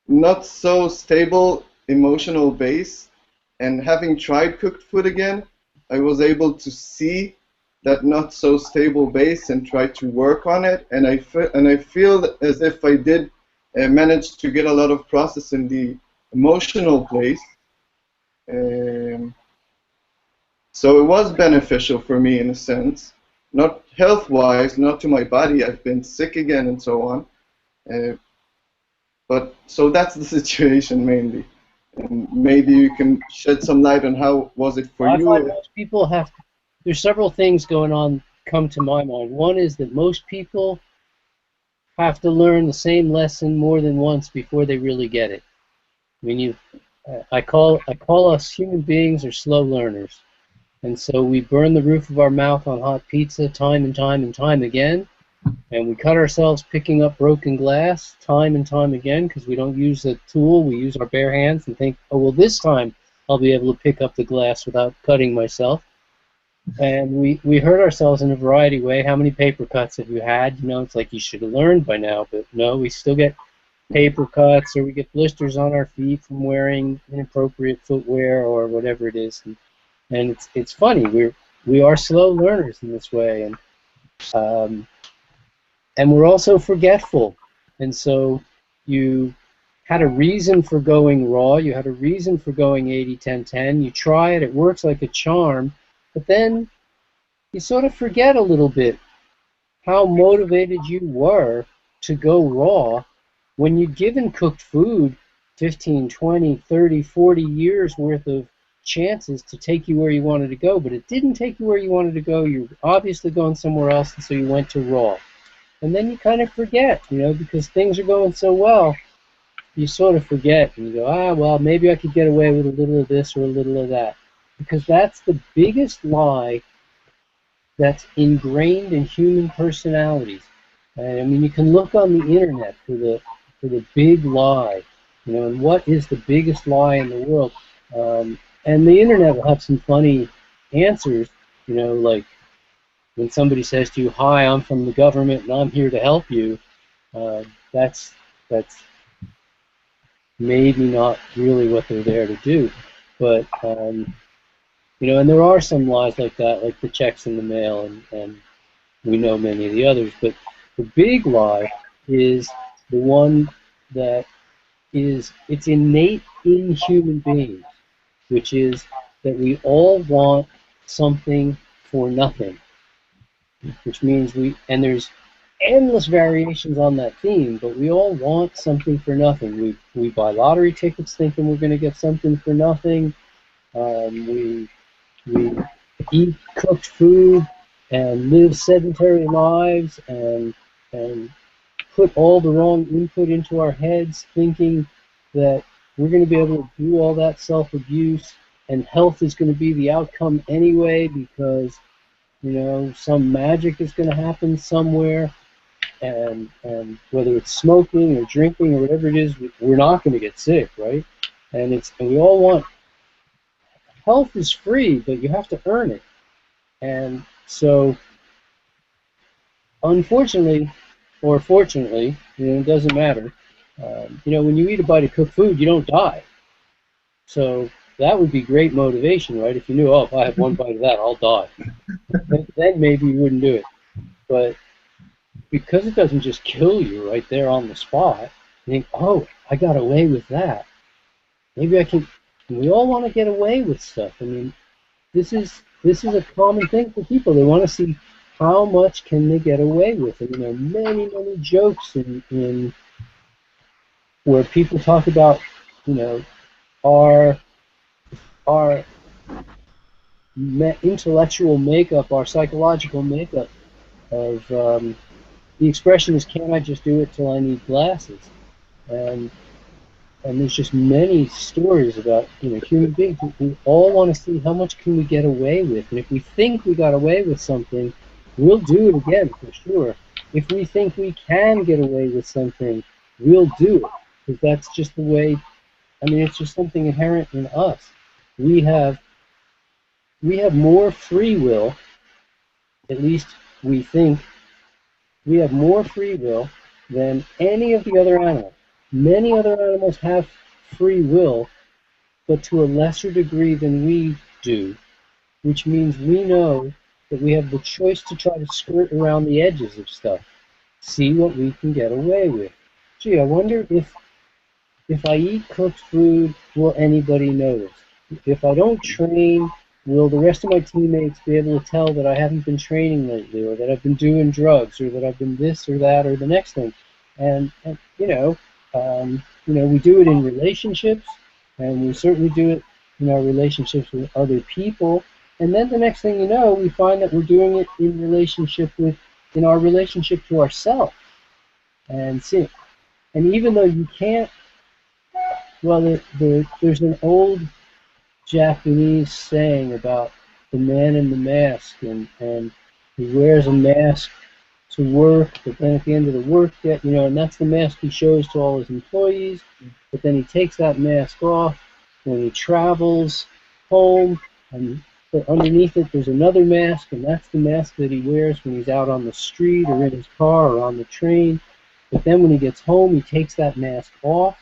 not so stable emotional base, and having tried cooked food again, I was able to see that not so stable base and try to work on it, and I feel as if I did manage to get a lot of process in the emotional place. So it was beneficial for me in a sense, not health-wise, not to my body. I've been sick again and so on. But so that's the situation mainly. And maybe you can shed some light on how was it for I you? find most people have. There's several things going on come to my mind. One is that most people have to learn the same lesson more than once before they really get it. I mean, I call us human beings are slow learners, and so we burn the roof of our mouth on hot pizza time and time and time again, and we cut ourselves picking up broken glass time and time again because we don't use a tool. We use our bare hands and think, oh well, this time I'll be able to pick up the glass without cutting myself. And we hurt ourselves in a variety of ways. How many paper cuts have you had? You know, it's like you should have learned by now, but no, we still get paper cuts, or we get blisters on our feet from wearing inappropriate footwear or whatever it is. And it's funny. We are slow learners in this way, and we're also forgetful. And so you had a reason for going raw. You had a reason for going 80-10-10. You try it. It works like a charm. But then you sort of forget a little bit how motivated you were to go raw when you'd given cooked food 15, 20, 30, 40 years worth of chances to take you where you wanted to go, but it didn't take you where you wanted to go. You're obviously going somewhere else, and so you went to raw. And then you kind of forget, you know, because things are going so well, you sort of forget, and you go, ah, well, maybe I could get away with a little of this or a little of that. Because that's the biggest lie that's ingrained in human personalities. I mean, you can look on the internet for the big lie, you know, and what is the biggest lie in the world? And the internet will have some funny answers, you know, like when somebody says to you, "Hi, I'm from the government and I'm here to help you," that's maybe not really what they're there to do, but you know, and there are some lies like that, like the checks in the mail, and we know many of the others. But the big lie is the one that it's innate in human beings, which is that we all want something for nothing, which means and there's endless variations on that theme, but we all want something for nothing. We buy lottery tickets thinking we're going to get something for nothing. We eat cooked food and live sedentary lives and put all the wrong input into our heads, thinking that we're going to be able to do all that self-abuse and health is going to be the outcome anyway because, you know, some magic is going to happen somewhere. And whether it's smoking or drinking or whatever it is, we're not going to get sick, right? And we all want health is free, but you have to earn it. And so, unfortunately, or fortunately, you know, it doesn't matter. You know, when you eat a bite of cooked food, you don't die. So that would be great motivation, right? If you knew, oh, if I have one bite of that, I'll die. Then maybe you wouldn't do it. But because it doesn't just kill you right there on the spot, you think, oh, I got away with that. Maybe I can. We all want to get away with stuff. I mean, this is a common thing for people. They want to see how much can they get away with. And there are many, many jokes in where people talk about, you know, our intellectual makeup, our psychological makeup of the expression is, "Can't I just do it till I need glasses?" And there's just many stories about human beings. We all want to see how much can we get away with, and if we think we got away with something, we'll do it again for sure. If we think we can get away with something, we'll do it, because that's just the way. I mean, it's just something inherent in us. We have more free will, at least we think. We have more free will than any of the other animals. Many other animals have free will, but to a lesser degree than we do, which means we know that we have the choice to try to skirt around the edges of stuff, see what we can get away with. Gee, I wonder if I eat cooked food, will anybody notice? If I don't train, will the rest of my teammates be able to tell that I haven't been training lately, or that I've been doing drugs, or that I've been this or that or the next thing? And we do it in relationships, and we certainly do it in our relationships with other people. And then the next thing you know, we find that we're doing it in our relationship to ourselves. And see, and even though you can't, well, there's an old Japanese saying about the man in the mask, and he wears a mask to work, but then at the end of the work day, and that's the mask he shows to all his employees, but then he takes that mask off when he travels home, and but underneath it there's another mask, and that's the mask that he wears when he's out on the street or in his car or on the train. But then when he gets home, he takes that mask off,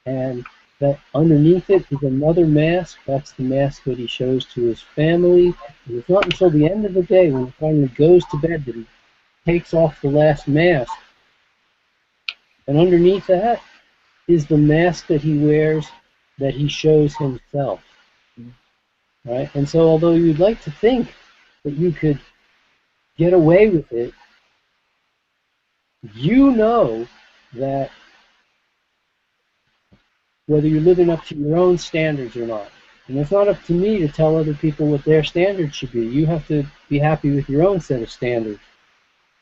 and that underneath it is another mask. That's the mask that he shows to his family. And it's not until the end of the day, when he finally goes to bed, that he takes off the last mask. And underneath that is the mask that he wears, that he shows himself. Right? And so although you'd like to think that you could get away with it, you know that whether you're living up to your own standards or not. And it's not up to me to tell other people what their standards should be. You have to be happy with your own set of standards.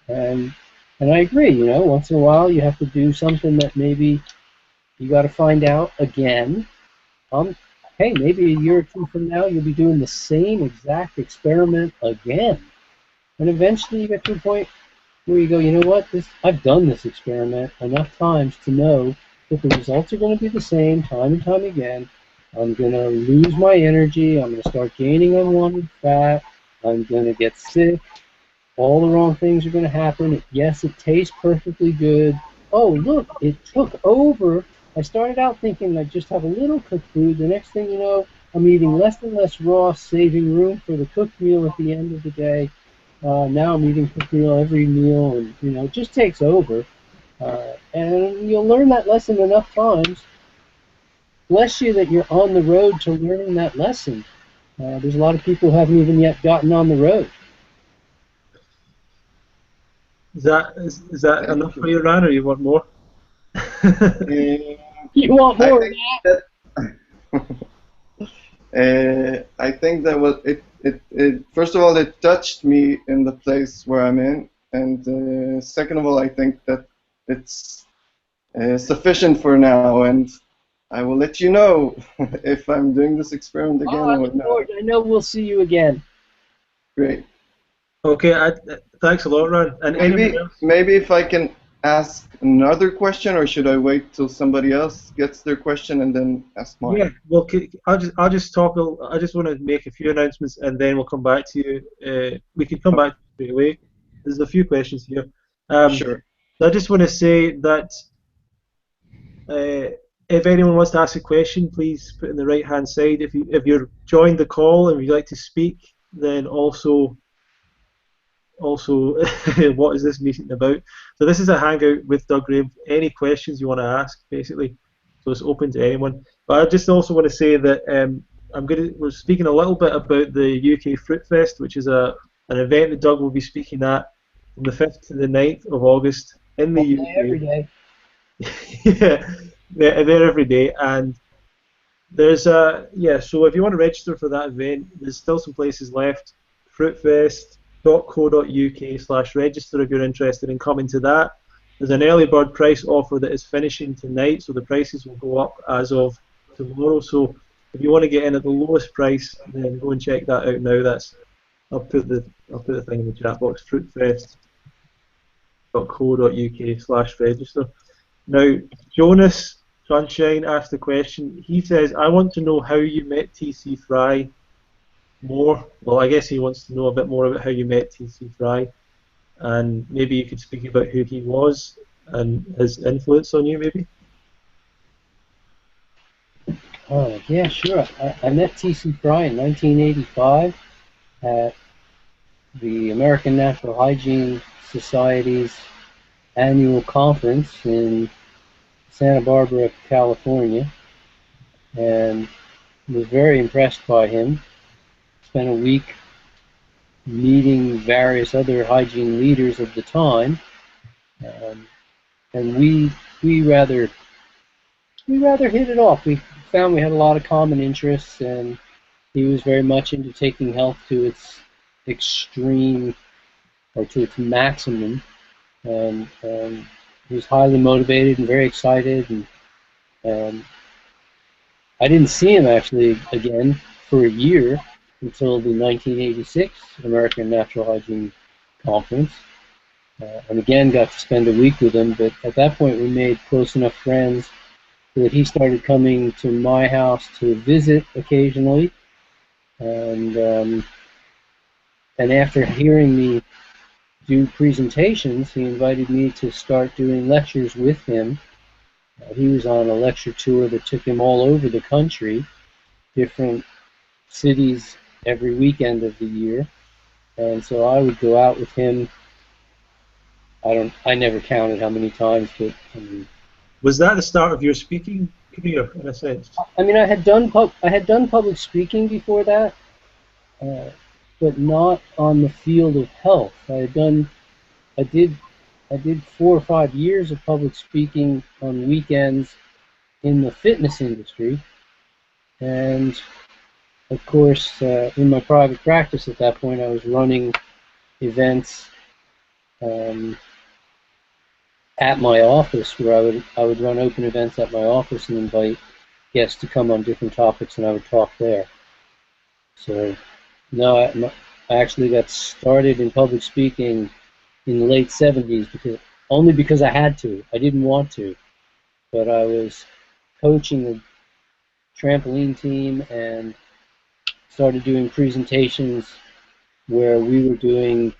And I agree, once in a while you have to do something that maybe you got to find out again. Hey, maybe a year or two from now you'll be doing the same exact experiment again. And eventually you get to a point where you go, you know what, I've done this experiment enough times to know that the results are going to be the same time and time again. I'm going to lose my energy. I'm going to start gaining unwanted fat. I'm going to get sick. All the wrong things are going to happen. Yes, it tastes perfectly good. Oh, look, it took over. I started out thinking I'd just have a little cooked food. The next thing you know, I'm eating less and less raw, saving room for the cooked meal at the end of the day. Now I'm eating cooked meal every meal, and it just takes over. And you'll learn that lesson enough times. Bless you that you're on the road to learning that lesson. There's a lot of people who haven't even yet gotten on the road. Is that enough for you, Ran, or you want more? You want more? I think that was it. First of all, it touched me in the place where I'm in, and second of all, I think that it's sufficient for now, and I will let you know if I'm doing this experiment again or not. Lord, I know we'll see you again. Great. Okay, thanks a lot, Ran. And maybe if I can ask another question, or should I wait till somebody else gets their question and then ask mine? Yeah, well, I'll just talk. I just want to make a few announcements, and then we'll come back to you. We can come back straight away. There's a few questions here. Sure. I just want to say that if anyone wants to ask a question, please put in the right-hand side. If you're joined the call and you'd like to speak, then also what is this meeting about? So this is a hangout with Doug Graham. Any questions you want to ask, basically, so it's open to anyone. But I just also want to say that we're speaking a little bit about the UK Fruit Fest, which is an event that Doug will be speaking at from the 5th to the 9th of August in the UK. Every day. Yeah, they're every day, and There's yeah, so if you want to register for that event, there's still some places left. fruitfest.co.uk/register if you're interested in coming to that. There's an early bird price offer that is finishing tonight, so the prices will go up as of tomorrow. So if you want to get in at the lowest price, then go and check that out now. I'll put the thing in the chat box. fruitfest.co.uk/register. Now, Jonas Sunshine asked the question. He says, I want to know how you met TC Fry more. Well, I guess he wants to know a bit more about how you met TC Fry, and maybe you could speak about who he was and his influence on you, maybe. Oh, yeah, sure. I met T.C. Fry in 1985 at the American Natural Hygiene Society's annual conference in Santa Barbara, California, and was very impressed by him. Spent a week meeting various other hygiene leaders of the time, and we rather hit it off. We found we had a lot of common interests, and he was very much into taking health to its extreme, or to its maximum, and he was highly motivated and very excited. And I didn't see him actually again for a year until the 1986 American Natural Hygiene Conference, and again got to spend a week with him. But at that point, we made close enough friends that he started coming to my house to visit occasionally, and after hearing me do presentations, he invited me to start doing lectures with him. He was on a lecture tour that took him all over the country, different cities every weekend of the year, and so I would go out with him. I never counted how many times, but I mean, was that the start of your speaking career, in a sense? I mean, I had done public speaking before that, but not on the field of health. I did 4 or 5 years of public speaking on weekends in the fitness industry, and of course, in my private practice at that point, I was running events at my office, where I would run open events at my office and invite guests to come on different topics, and I would talk there. So, no, I actually got started in public speaking in the late 70s only because I had to. I didn't want to, but I was coaching a trampoline team and started doing presentations where we were doing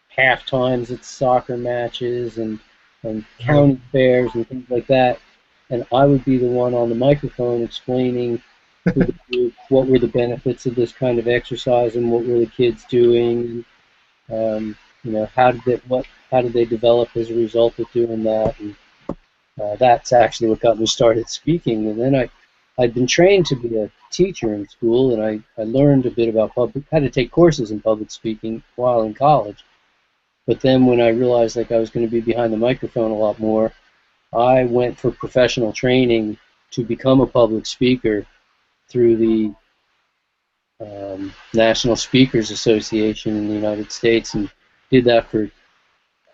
half times at soccer matches and county fairs and things like that, and I would be the one on the microphone explaining to the group what were the benefits of this kind of exercise and what were the kids doing, and how did they develop as a result of doing that. And that's actually what got me started speaking. And then I'd been trained to be a teacher in school, and I learned a bit about how to take courses in public speaking while in college. But then when I realized I was going to be behind the microphone a lot more, I went for professional training to become a public speaker through the National Speakers Association in the United States, and did that for,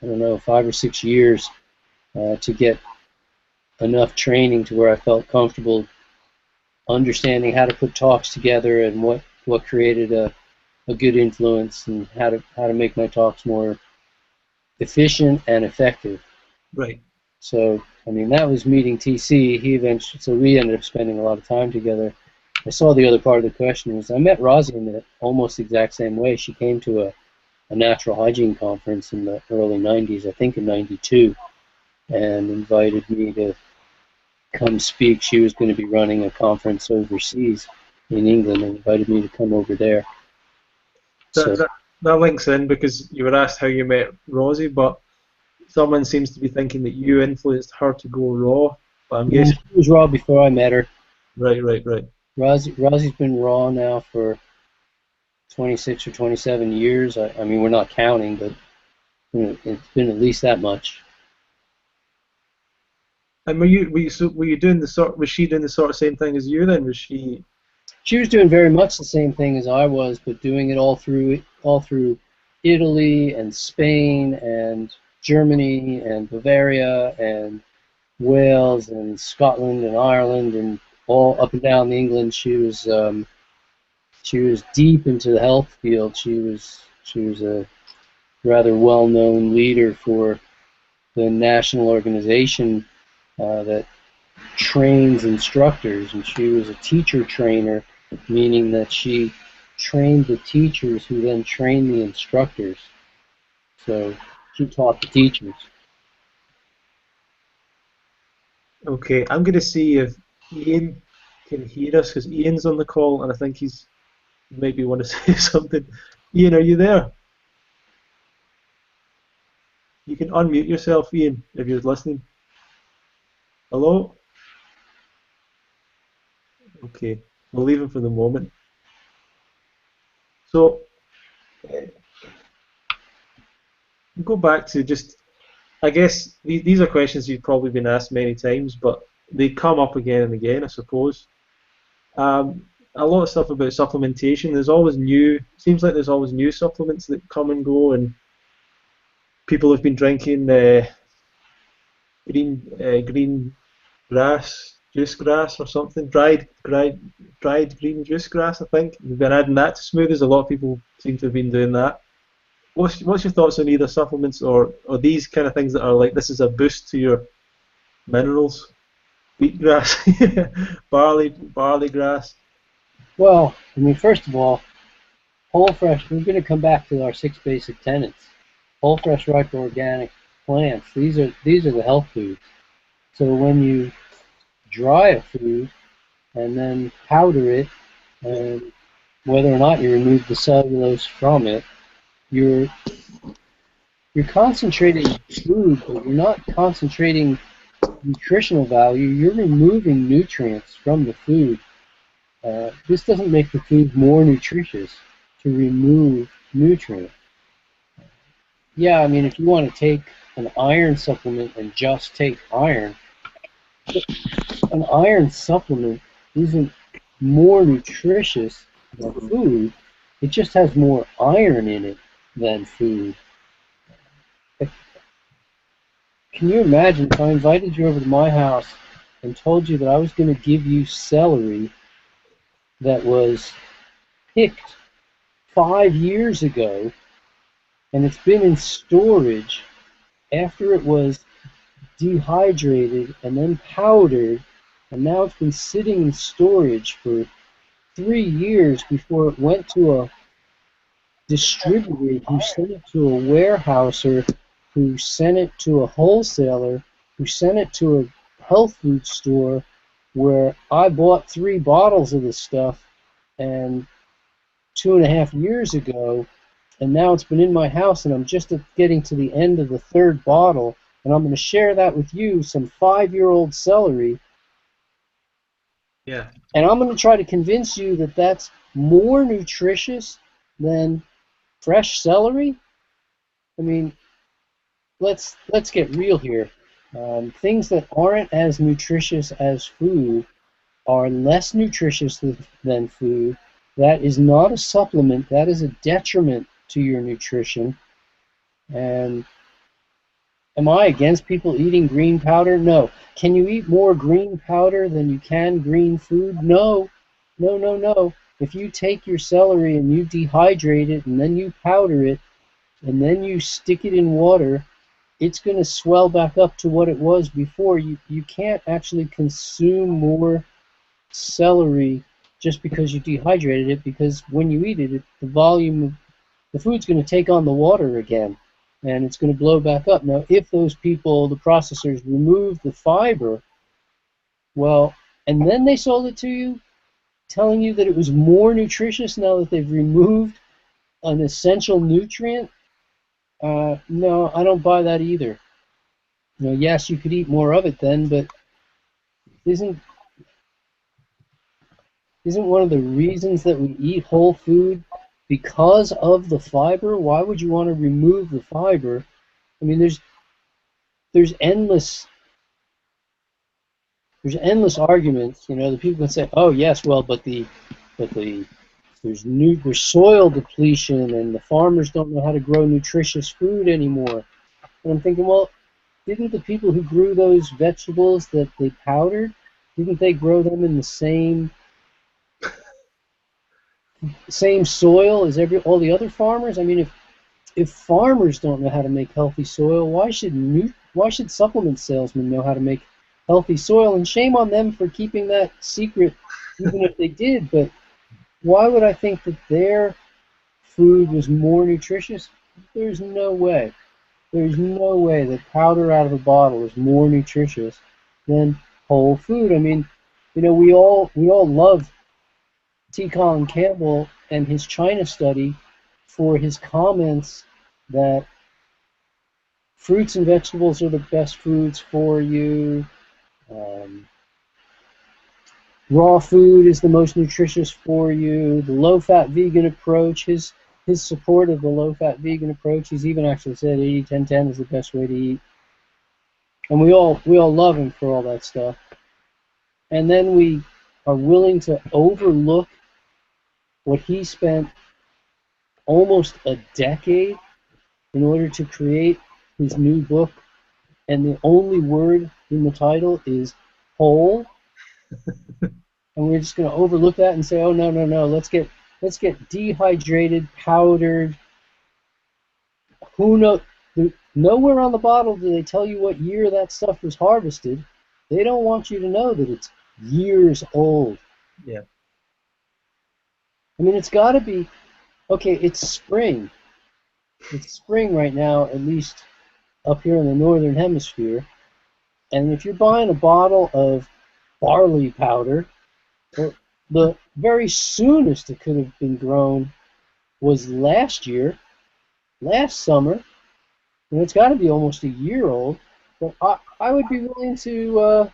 I don't know, 5 or 6 years to get enough training to where I felt comfortable understanding how to put talks together and what created a good influence, and how to make my talks more efficient and effective. Right. So, I mean, that was meeting TC. So we ended up spending a lot of time together. I saw the other part of the question was I met Rosie in the almost exact same way. She came to a natural hygiene conference in the early 90s, I think in 92, and invited me to come speak. She was going to be running a conference overseas in England, and invited me to come over there. That links in because you were asked how you met Rosie, but someone seems to be thinking that you influenced her to go raw. But I'm guessing she was raw before I met her. Right. Rosie's been raw now for 26 or 27 years. I mean, we're not counting, but it's been at least that much. And were you doing was she doing the sort of same thing as you then? Was she? She was doing very much the same thing as I was, but doing it all through Italy and Spain and Germany and Bavaria and Wales and Scotland and Ireland and all up and down England. She was deep into the health field. She was a rather well-known leader for the national organization that trains instructors, and she was a teacher trainer, meaning that she trained the teachers who then trained the instructors. So she taught the teachers. Okay, I'm going to see if Ian can hear us, because Ian's on the call, and I think he's maybe want to say something. Ian, are you there? You can unmute yourself, Ian, if you're listening. Hello? Okay, we'll leave him for the moment. So, go back to just, I guess these are questions you've probably been asked many times, but they come up again and again, I suppose. A lot of stuff about supplementation. There's always seems like there's always new supplements that come and go, and people have been drinking green juice grass or something, dried green juice grass, I think. We've been adding that to smoothies. A lot of people seem to have been doing that. What's your thoughts on either supplements or these kind of things that are like, this is a boost to your minerals? Wheatgrass, barley grass. Well, I mean, first of all, whole fresh, we're going to come back to our 6 basic tenets. Whole fresh, ripe, organic plants. These are the health foods. So when you dry a food and then powder it, and whether or not you remove the cellulose from it, you're concentrating food, but you're not concentrating nutritional value. You're removing nutrients from the food. This doesn't make the food more nutritious to remove nutrients. Yeah, I mean, if you want to take an iron supplement and just take iron, an iron supplement isn't more nutritious than food. It just has more iron in it than food. Can you imagine if I invited you over to my house and told you that I was going to give you celery that was picked 5 years ago, and it's been in storage after it was dehydrated and then powdered, and now it's been sitting in storage for 3 years before it went to a distributor who sent it to a warehouser, who sent it to a wholesaler, who sent it to a health food store, where I bought 3 bottles of this stuff and 2.5 years ago, and now it's been in my house, and I'm just getting to the end of the 3rd bottle, and I'm going to share that with you, some 5-year-old celery. Yeah. And I'm going to try to convince you that that's more nutritious than fresh celery. I mean, let's get real here. Things that aren't as nutritious as food are less nutritious than food. That is not a supplement. That is a detriment to your nutrition. And am I against people eating green powder? No. Can you eat more green powder than you can green food? No. No, no, no. If you take your celery and you dehydrate it and then you powder it and then you stick it in water, it's going to swell back up to what it was before. You can't actually consume more celery just because you dehydrated it, because when you eat it, the volume of the food's going to take on the water again, and it's going to blow back up. Now, if those people, the processors, remove the fiber, well, and then they sold it to you, telling you that it was more nutritious now that they've removed an essential nutrient, no, I don't buy that either. You know, yes, you could eat more of it then, but isn't one of the reasons that we eat whole food because of the fiber? Why would you want to remove the fiber? I mean, there's endless there's endless arguments. You know, the people can say, oh yes, well, but there's soil depletion and the farmers don't know how to grow nutritious food anymore. And I'm thinking, well, didn't the people who grew those vegetables that they powdered, didn't they grow them in the same soil as all the other farmers? I mean, if farmers don't know how to make healthy soil, why should supplement salesmen know how to make healthy soil? And shame on them for keeping that secret, even if they did. But why would I think that their food was more nutritious? There's no way. There's no way that powder out of a bottle is more nutritious than whole food. I mean, you know, we all love T. Colin Campbell and his China study for his comments that fruits and vegetables are the best foods for you. Raw food is the most nutritious for you. The low-fat vegan approach, his support of the low-fat vegan approach, he's even actually said 80-10-10 is the best way to eat. And we all love him for all that stuff. And then we are willing to overlook what he spent almost a decade in order to create his new book, and the only word in the title is whole. And we're just going to overlook that and say, oh no, let's get dehydrated, powdered. Who knows? Nowhere on the bottle do they tell you what year that stuff was harvested. They don't want you to know that it's years old. Yeah. I mean, it's got to be, okay, it's spring. It's spring right now, at least up here in the northern hemisphere. And if you're buying a bottle of barley powder, the very soonest it could have been grown was last summer. And it's got to be almost a year old. But I would be willing to...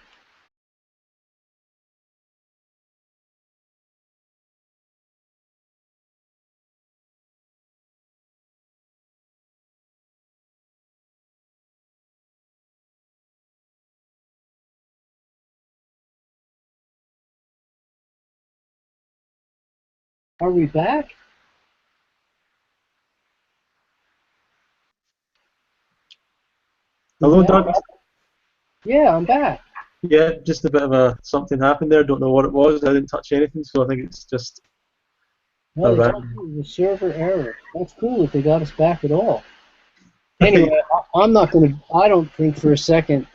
Are we back? Hello, Doug. Yeah, I'm back. Yeah, just a bit of something happened there. Don't know what it was. I didn't touch anything, so I think it's just No, they told you the server error. That's cool if they got us back at all. Anyway, I'm not going to. I don't think for a second.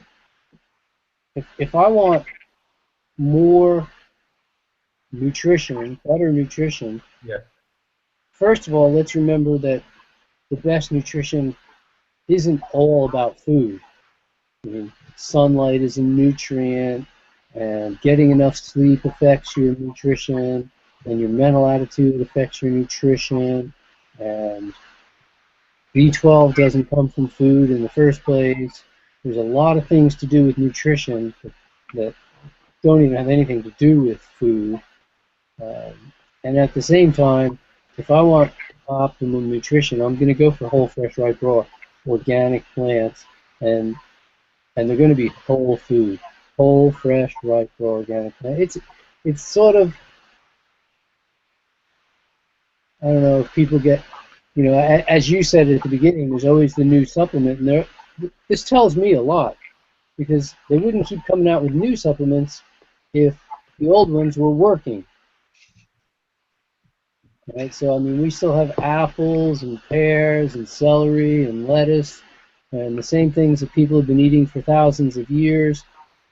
If I want more nutrition, better nutrition. Yeah. First of all, let's remember that the best nutrition isn't all about food. I mean, sunlight is a nutrient, and getting enough sleep affects your nutrition, and your mental attitude affects your nutrition, and B12 doesn't come from food in the first place. There's a lot of things to do with nutrition that don't even have anything to do with food. And at the same time, if I want optimum nutrition, I'm going to go for whole, fresh, ripe, raw, organic plants, and they're going to be whole food, whole, fresh, ripe, raw, organic plants. It's sort of, I don't know if people get, you know, as you said at the beginning, there's always the new supplement, and this tells me a lot, because they wouldn't keep coming out with new supplements if the old ones were working. Right, so I mean, we still have apples and pears and celery and lettuce and the same things that people have been eating for thousands of years,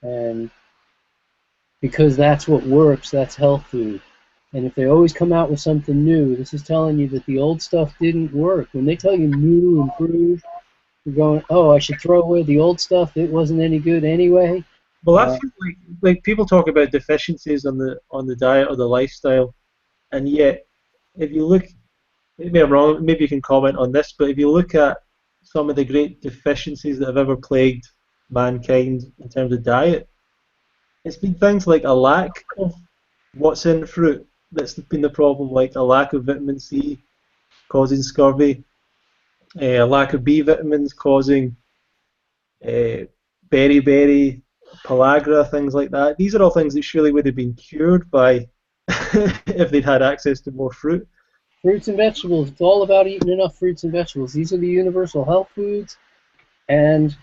and because that's what works, that's health food. And if they always come out with something new, this is telling you that the old stuff didn't work. When they tell you new, improved, you're going, oh, I should throw away the old stuff. It wasn't any good anyway. Well, that's like people talk about deficiencies on the diet or the lifestyle, and yet if you look, maybe I'm wrong, maybe you can comment on this, but if you look at some of the great deficiencies that have ever plagued mankind in terms of diet, it's been things like a lack of what's in fruit that's been the problem, like a lack of vitamin C causing scurvy, a lack of B vitamins causing beriberi, pellagra, things like that. These are all things that surely would have been cured by if they'd had access to more fruit. Fruits and vegetables. It's all about eating enough fruits and vegetables. These are the universal health foods, and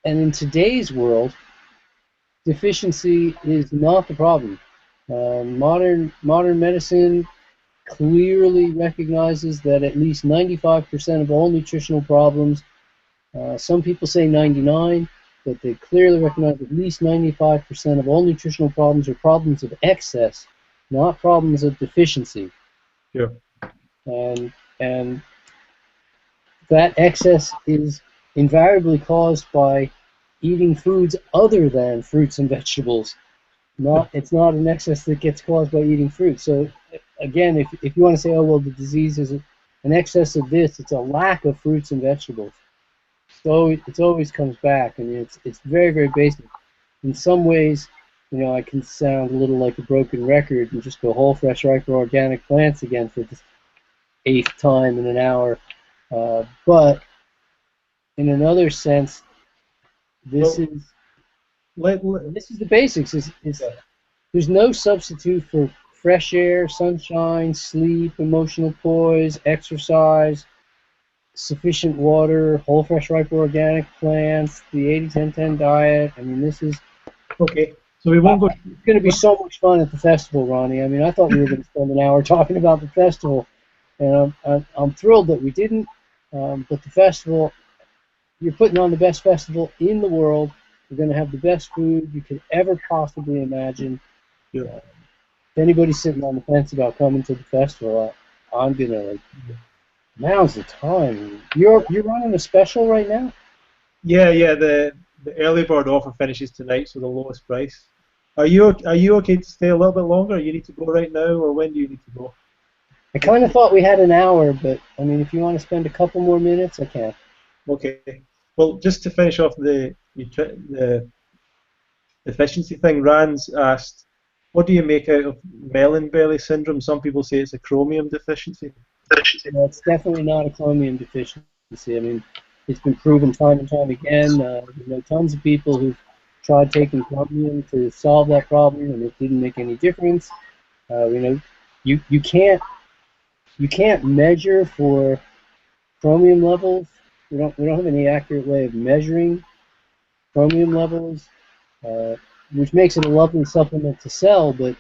in today's world, deficiency is not the problem. Modern medicine clearly recognizes that at least 95% of all nutritional problems, some people say 99, but they clearly recognize at least 95% of all nutritional problems are problems of excess, not problems of deficiency. Sure. And that excess is invariably caused by eating foods other than fruits and vegetables. It's not an excess that gets caused by eating fruit. So again, if you want to say, oh well, the disease is an excess of this, it's a lack of fruits and vegetables. So it always comes back. I mean, it's very, very basic. In some ways, you know, I can sound a little like a broken record and just go whole, fresh, ripe, or organic plants again for the 8th time in an hour. But in another sense, this is the basics. There's no substitute for fresh air, sunshine, sleep, emotional poise, exercise, sufficient water, whole, fresh, ripe, organic plants, the 80-10-10 diet. I mean, this is okay. So we won't go. It's going to be so much fun at the festival, Ronnie. I mean, I thought we were going to spend an hour talking about the festival, and I'm thrilled that we didn't. But the festival, you're putting on the best festival in the world. You're going to have the best food you could ever possibly imagine. Yeah. If anybody's sitting on the fence about coming to the festival, I'm going to, like, now's the time. You're running a special right now? Yeah. The early bird offer finishes tonight, so the lowest price. Are you okay to stay a little bit longer? You need to go right now, or when do you need to go? I kind of thought we had an hour, but I mean, if you want to spend a couple more minutes, I can. Okay. Well, just to finish off the efficiency thing, Rand's asked, what do you make out of melon belly syndrome? Some people say it's a chromium deficiency. No, it's definitely not a chromium deficiency. I mean, it's been proven time and time again. You know, tons of people who've tried taking chromium to solve that problem, and it didn't make any difference. You know, you can't measure for chromium levels. We don't have any accurate way of measuring chromium levels, which makes it a lovely supplement to sell. But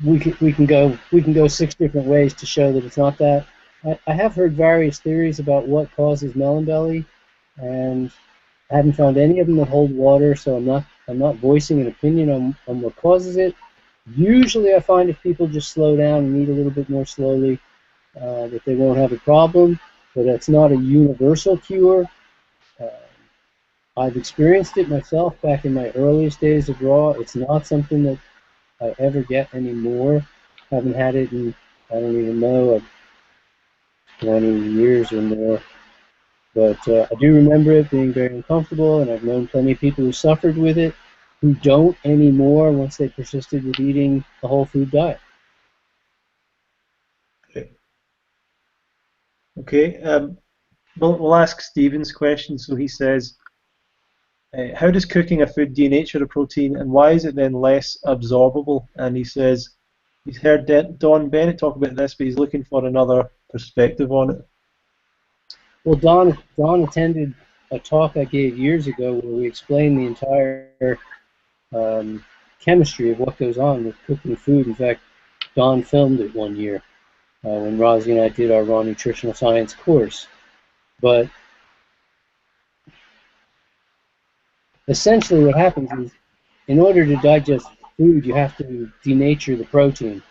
we can go 6 different ways to show that it's not that. I have heard various theories about what causes melon belly, and I haven't found any of them that hold water. So I'm not voicing an opinion on what causes it. Usually, I find if people just slow down and eat a little bit more slowly, that they won't have a problem. But it's not a universal cure. I've experienced it myself back in my earliest days of raw. It's not something that I ever get anymore. I haven't had it in, I don't even know, 20 years or more. But I do remember it being very uncomfortable, and I've known plenty of people who suffered with it who don't anymore once they persisted with eating the whole food diet. Okay. We'll ask Stephen's question. So he says, how does cooking a food denature a protein, and why is it then less absorbable? And he says he's heard Don Bennett talk about this, but he's looking for another perspective on it. Well, Don attended a talk I gave years ago where we explained the entire chemistry of what goes on with cooking food. In fact, Don filmed it one year when Rosie and I did our raw nutritional science course. But essentially what happens is, in order to digest food, you have to denature the protein.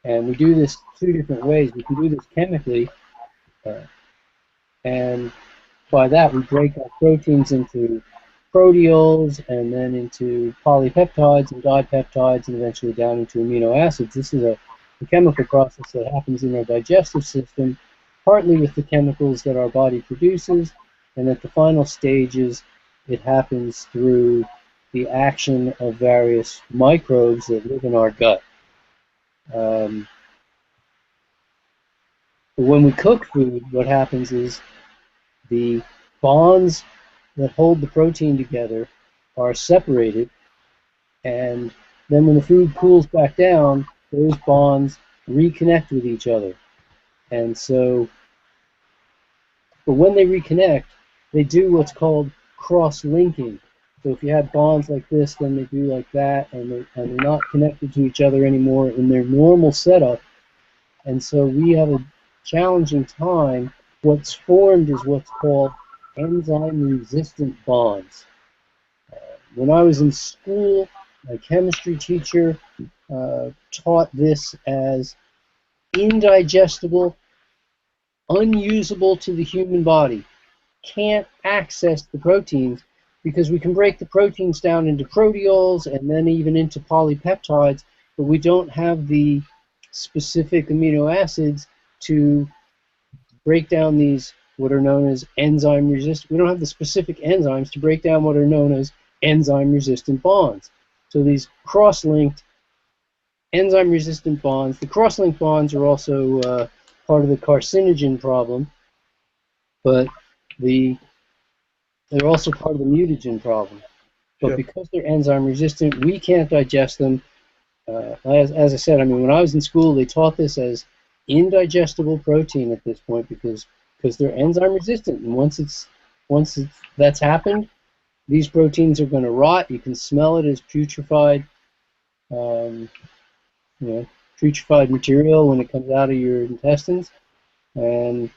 And we do this 2 different ways. We can do this chemically, and by that we break our proteins into proteols, and then into polypeptides and dipeptides, and eventually down into amino acids. This is a chemical process that happens in our digestive system, partly with the chemicals that our body produces, and at the final stages it happens through the action of various microbes that live in our gut. When we cook food, what happens is the bonds that hold the protein together are separated, and then when the food cools back down, those bonds reconnect with each other. And so, but when they reconnect, they do what's called cross-linking. So if you had bonds like this, then they do like that, and they're not connected to each other anymore in their normal setup. And so we have a challenging time. What's formed is what's called enzyme-resistant bonds. When I was in school, my chemistry teacher taught this as indigestible, unusable to the human body. Can't access the proteins because we can break the proteins down into proteols and then even into polypeptides, but we don't have the specific amino acids to break down these what are known as enzyme resistant. We don't have the specific enzymes to break down what are known as enzyme resistant bonds. So these cross-linked enzyme resistant bonds, the cross-linked bonds are also part of the carcinogen problem, but they're also part of the mutagen problem. But Sure. because they're enzyme resistant, we can't digest them. As I said, I mean, when I was in school, they taught this as indigestible protein at this point because they're enzyme resistant, and once that's happened, these proteins are going to rot. You can smell it as putrefied, putrefied material when it comes out of your intestines, and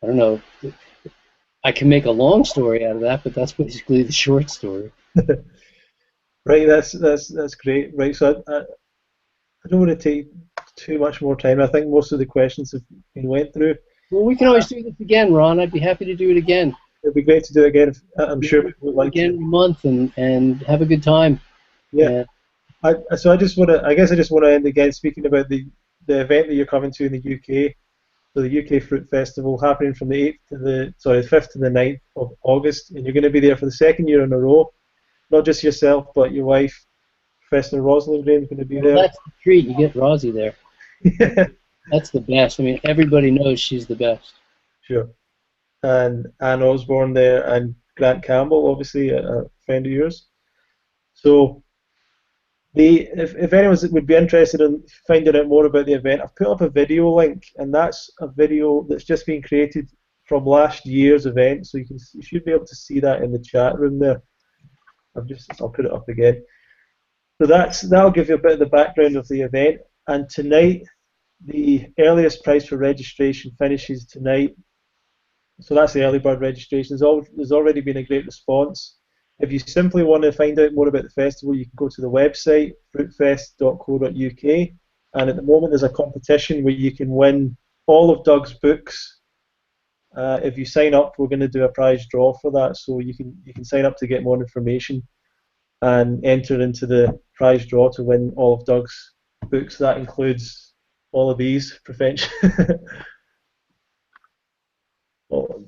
I don't know. I can make a long story out of that, but that's basically the short story. Right, that's great. Right, so I don't want to take too much more time. I think most of the questions have been went through. Well, we can always do this again, Ron. I'd be happy to do it again. It'd be great to do it again. I'm sure people would like again to. in a month and have a good time. Yeah. I just want to. I guess I just want to end again speaking about the event that you're coming to in the UK. So the UK Fruit Festival happening from the 5th to the 9th of August, and you're going to be there for the second year in a row. Not just yourself, but your wife, Professor Rosalind Graham's going to be there. That's the treat. You get Rosie there. Yeah. That's the best. I mean, everybody knows she's the best. Sure. And Anne Osborne there, and Grant Campbell, obviously a friend of yours. So, if anyone would be interested in finding out more about the event, I've put up a video link, and that's a video that's just been created from last year's event. So you should be able to see that in the chat room there. I'll put it up again. So that'll give you a bit of the background of the event. And tonight, the earliest price for registration finishes tonight. So that's the early bird registration. There's already been a great response. If you simply want to find out more about the festival, you can go to the website, fruitfest.co.uk, and at the moment there's a competition where you can win all of Doug's books. If you sign up, we're going to do a prize draw for that, so you can sign up to get more information and enter into the prize draw to win all of Doug's books. That includes all of these, prevention.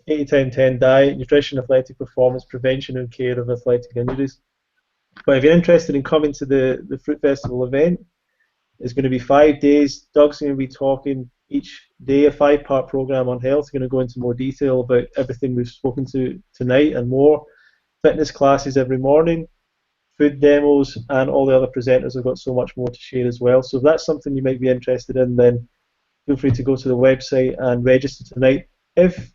80-10-10 diet, nutrition, athletic performance, prevention and care of athletic injuries. But if you're interested in coming to the Fruit Festival event, it's going to be 5 days. Doug's going to be talking each day, a 5-part program on health. He's going to go into more detail about everything we've spoken to tonight and more. Fitness classes every morning, food demos, and all the other presenters have got so much more to share as well. So if that's something you might be interested in, then feel free to go to the website and register tonight. If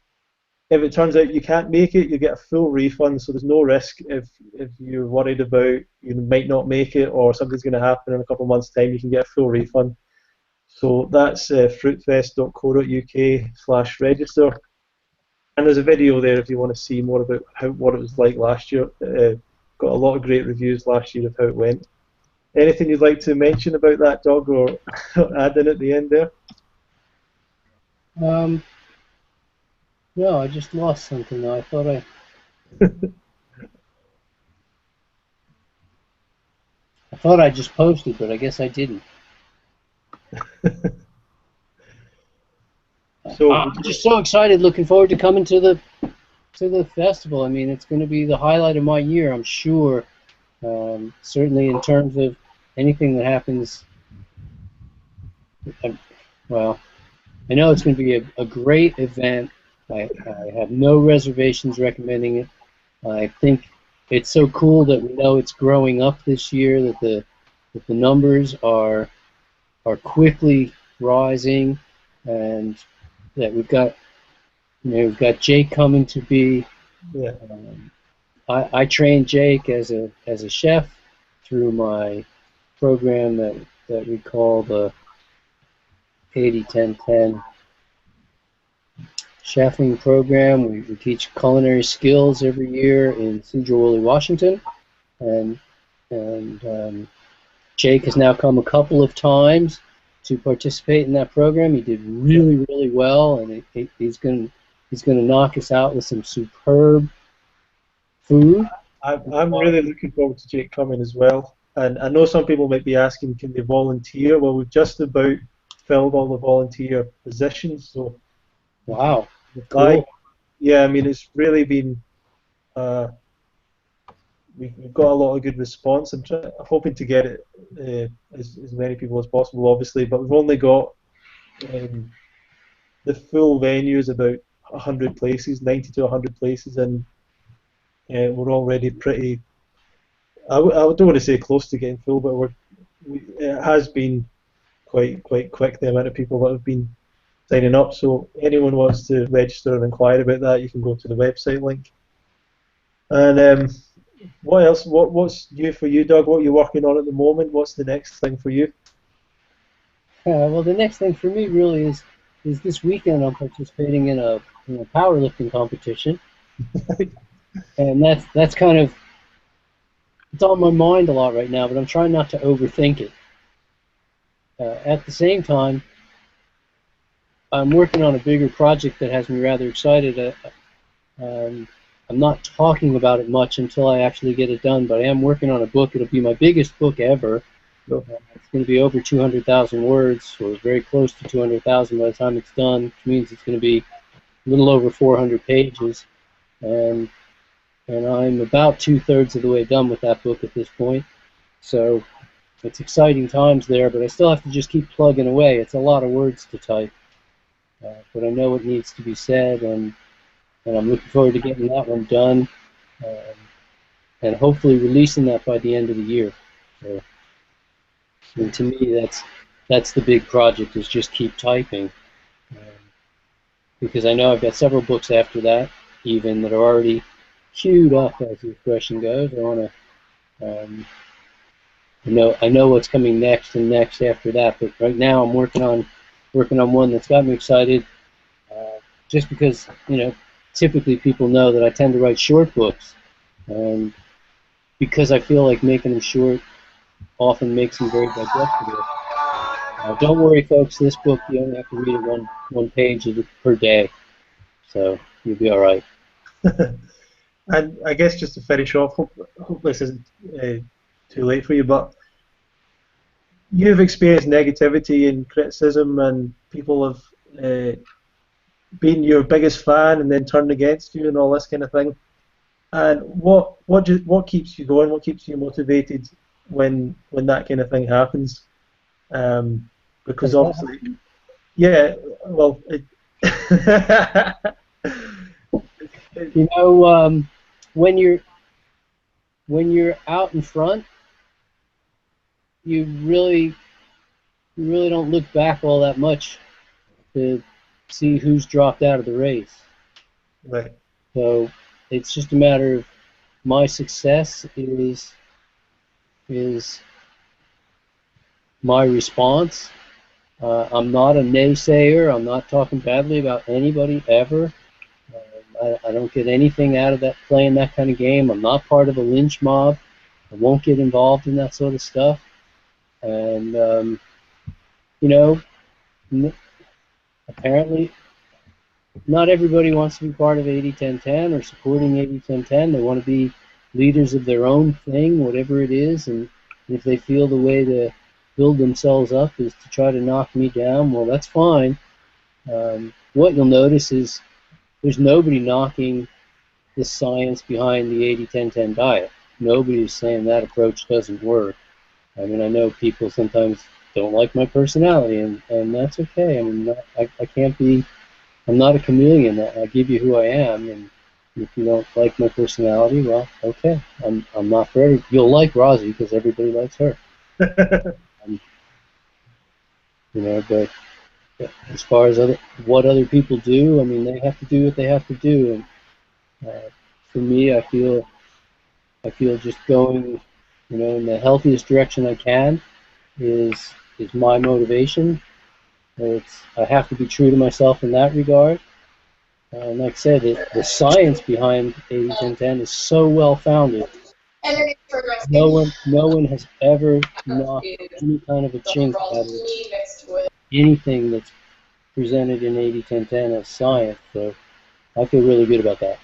it turns out you can't make it, you get a full refund, so there's no risk if you're worried about you might not make it or something's going to happen in a couple of months' time, you can get a full refund. So that's fruitfest.co.uk/register. And there's a video there if you want to see more about what it was like last year. Got a lot of great reviews last year of how it went. Anything you'd like to mention about that, Doug, or add in at the end there? No, I just lost something though. I thought I just posted, but I guess I didn't. So I'm just so excited, looking forward to coming to the festival. I mean, it's going to be the highlight of my year, I'm sure. Certainly in terms of anything that happens. Well, I know it's going to be a great event. I have no reservations recommending it. I think it's so cool that we know it's growing up this year, that the numbers are quickly rising, and that we've got Jake coming to be. Yeah. I trained Jake as a chef through my program that we call the 80-10-10 chefing program. We teach culinary skills every year in Sedro-Woolley, Washington, and Jake has now come a couple of times to participate in that program. He did really well, and he's going to knock us out with some superb food. I'm really looking forward to Jake coming as well. And I know some people might be asking, can they volunteer? Well, we've just about filled all the volunteer positions. So, wow, cool. Yeah, I mean, it's really been. We've got a lot of good response. I'm hoping to get it as many people as possible, obviously, but we've only got the full venue is about 100 places, 90 to 100 places, and we're already pretty. I don't want to say close to getting full, but it has been quite quick, the amount of people that have been signing up. So anyone wants to register and inquire about that, you can go to the website link. And what else? What's new for you, Doug? What are you working on at the moment? What's the next thing for you? Well, the next thing for me really is this weekend I'm participating in a powerlifting competition, and that's kind of, it's on my mind a lot right now, but I'm trying not to overthink it. At the same time, I'm working on a bigger project that has me rather excited. I'm not talking about it much until I actually get it done, but I am working on a book. It'll be my biggest book ever. It's going to be over 200,000 words, or very close to 200,000 by the time it's done, which means it's going to be a little over 400 pages. And I'm about 2/3 of the way done with that book at this point. So it's exciting times there, but I still have to just keep plugging away. It's a lot of words to type. But I know what needs to be said, and I'm looking forward to getting that one done, and hopefully releasing that by the end of the year. So, and to me, that's the big project, is just keep typing, because I know I've got several books after that, even, that are already queued up, as the expression goes. I want to, I know what's coming next and next after that, but right now I'm working on one that's got me excited, just because, typically people know that I tend to write short books, and because I feel like making them short often makes them very digestible. Don't worry, folks, this book, you only have to read it one page per day, so you'll be all right. And I guess just to finish off, hope this isn't too late for you, but you've experienced negativity and criticism, and people have been your biggest fan and then turned against you and all this kind of thing. And what keeps you going? What keeps you motivated when that kind of thing happens? Because obviously, yeah, well, when you're out in front, you really don't look back all that much to see who's dropped out of the race. Right. So it's just a matter of my success is my response. I'm not a naysayer. I'm not talking badly about anybody ever. I don't get anything out of that, playing that kind of game. I'm not part of a lynch mob. I won't get involved in that sort of stuff. And apparently not everybody wants to be part of 80-10-10 or supporting 80-10-10. They want to be leaders of their own thing, whatever it is, and if they feel the way to build themselves up is to try to knock me down, well, that's fine. What you'll notice is there's nobody knocking the science behind the 80-10-10 diet. Nobody's saying that approach doesn't work. I mean, I know people sometimes don't like my personality, and that's okay. I mean, I can't be I'm not a chameleon. I give you who I am, and if you don't like my personality, well, okay. I'm not for every. You'll like Rosie because everybody likes her. You know, but as far as what other people do, I mean, they have to do what they have to do, and for me, I feel just going, you know, in the healthiest direction I can is my motivation. I have to be true to myself in that regard. And like I said, the science behind 80-10-10 is so well founded. No one has ever knocked any kind of a chink out of anything that's presented in 80-10-10 as science. So I feel really good about that.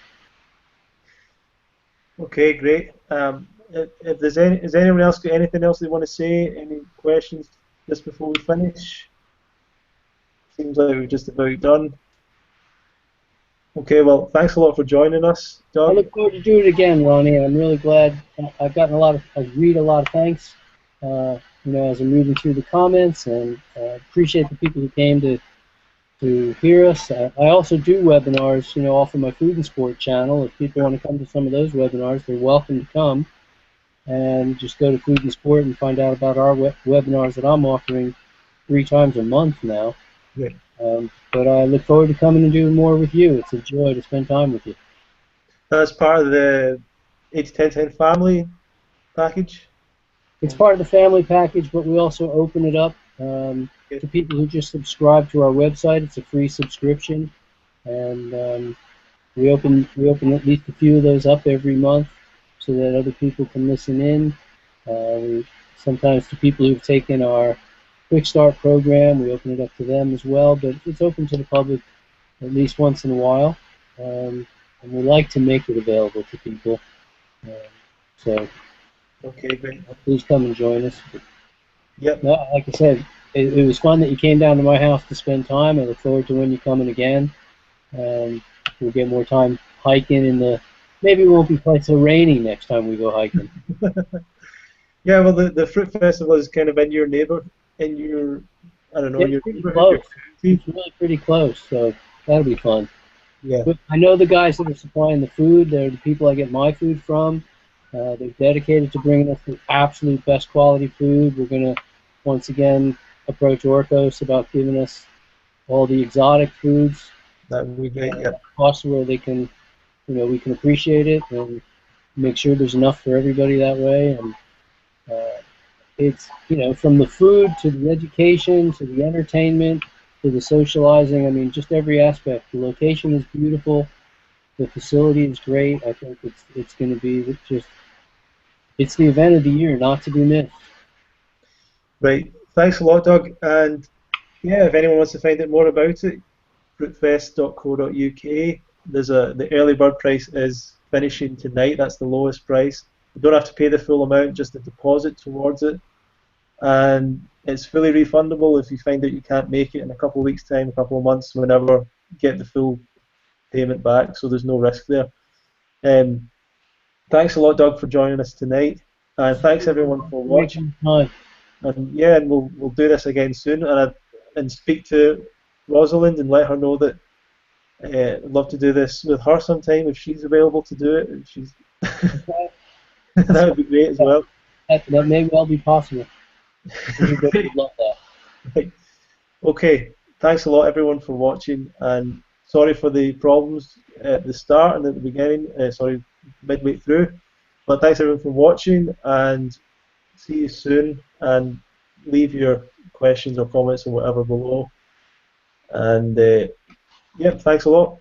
Okay, great. If there's is anyone else got anything else they want to say? Any questions just before we finish? Seems like we're just about done. Okay, well, thanks a lot for joining us, Doug. I look forward to doing it again, Ronnie. I'm really glad. I've gotten I read a lot of thanks, you know, as I'm reading through the comments, and appreciate the people who came to hear us. I also do webinars, you know, off of my Food and Sport channel. If people want to come to some of those webinars, they're welcome to come. And just go to Food and Sport and find out about our webinars that I'm offering 3 times a month now. Yeah. But I look forward to coming and doing more with you. It's a joy to spend time with you. That's part of the 80-10-10 family package? It's part of the family package, but we also open it up to people who just subscribe to our website. It's a free subscription, and we open at least a few of those up every month so that other people can listen in. Sometimes to people who've taken our Quick Start program, we open it up to them as well, but it's open to the public at least once in a while, and we like to make it available to people. So okay, great. Please come and join us. Yep. No, like I said, it was fun that you came down to my house to spend time. I look forward to when you're coming again. We'll get more time hiking in the. Maybe it won't be quite so rainy next time we go hiking. Yeah, well, the fruit festival is kind of in your I don't know, it's pretty close. It's really pretty close, so that'll be fun. Yeah. But I know the guys that are supplying the food. They're the people I get my food from. They're dedicated to bringing us the absolute best quality food. We're going to, once again, approach Orcos about giving us all the exotic foods. That would be great, yeah. Costs where they can, you know, we can appreciate it and make sure there's enough for everybody that way. And it's, you know, from the food to the education to the entertainment to the socializing. I mean, just every aspect. The location is beautiful. The facility is great. I think it's going to be just, it's the event of the year, not to be missed. Right. Thanks a lot, Doug. And yeah, if anyone wants to find out more about it, fruitfest.co.uk. The early bird price is finishing tonight. That's the lowest price. You don't have to pay the full amount, just a deposit towards it. And it's fully refundable if you find out you can't make it in a couple of weeks' time, a couple of months, whenever, get the full payment back, so there's no risk there. Thanks a lot, Doug, for joining us tonight, and thanks everyone for watching. And yeah, and we'll do this again soon, and speak to Rosalind and let her know that I'd love to do this with her sometime if she's available to do it. If she's that would be great as well. That may well be possible. Everybody would love that. Right. Okay, thanks a lot everyone for watching, and sorry for the problems at the start and at the beginning, sorry, midway through, but thanks everyone for watching, and see you soon, and leave your questions or comments or whatever below, and yeah, thanks a lot.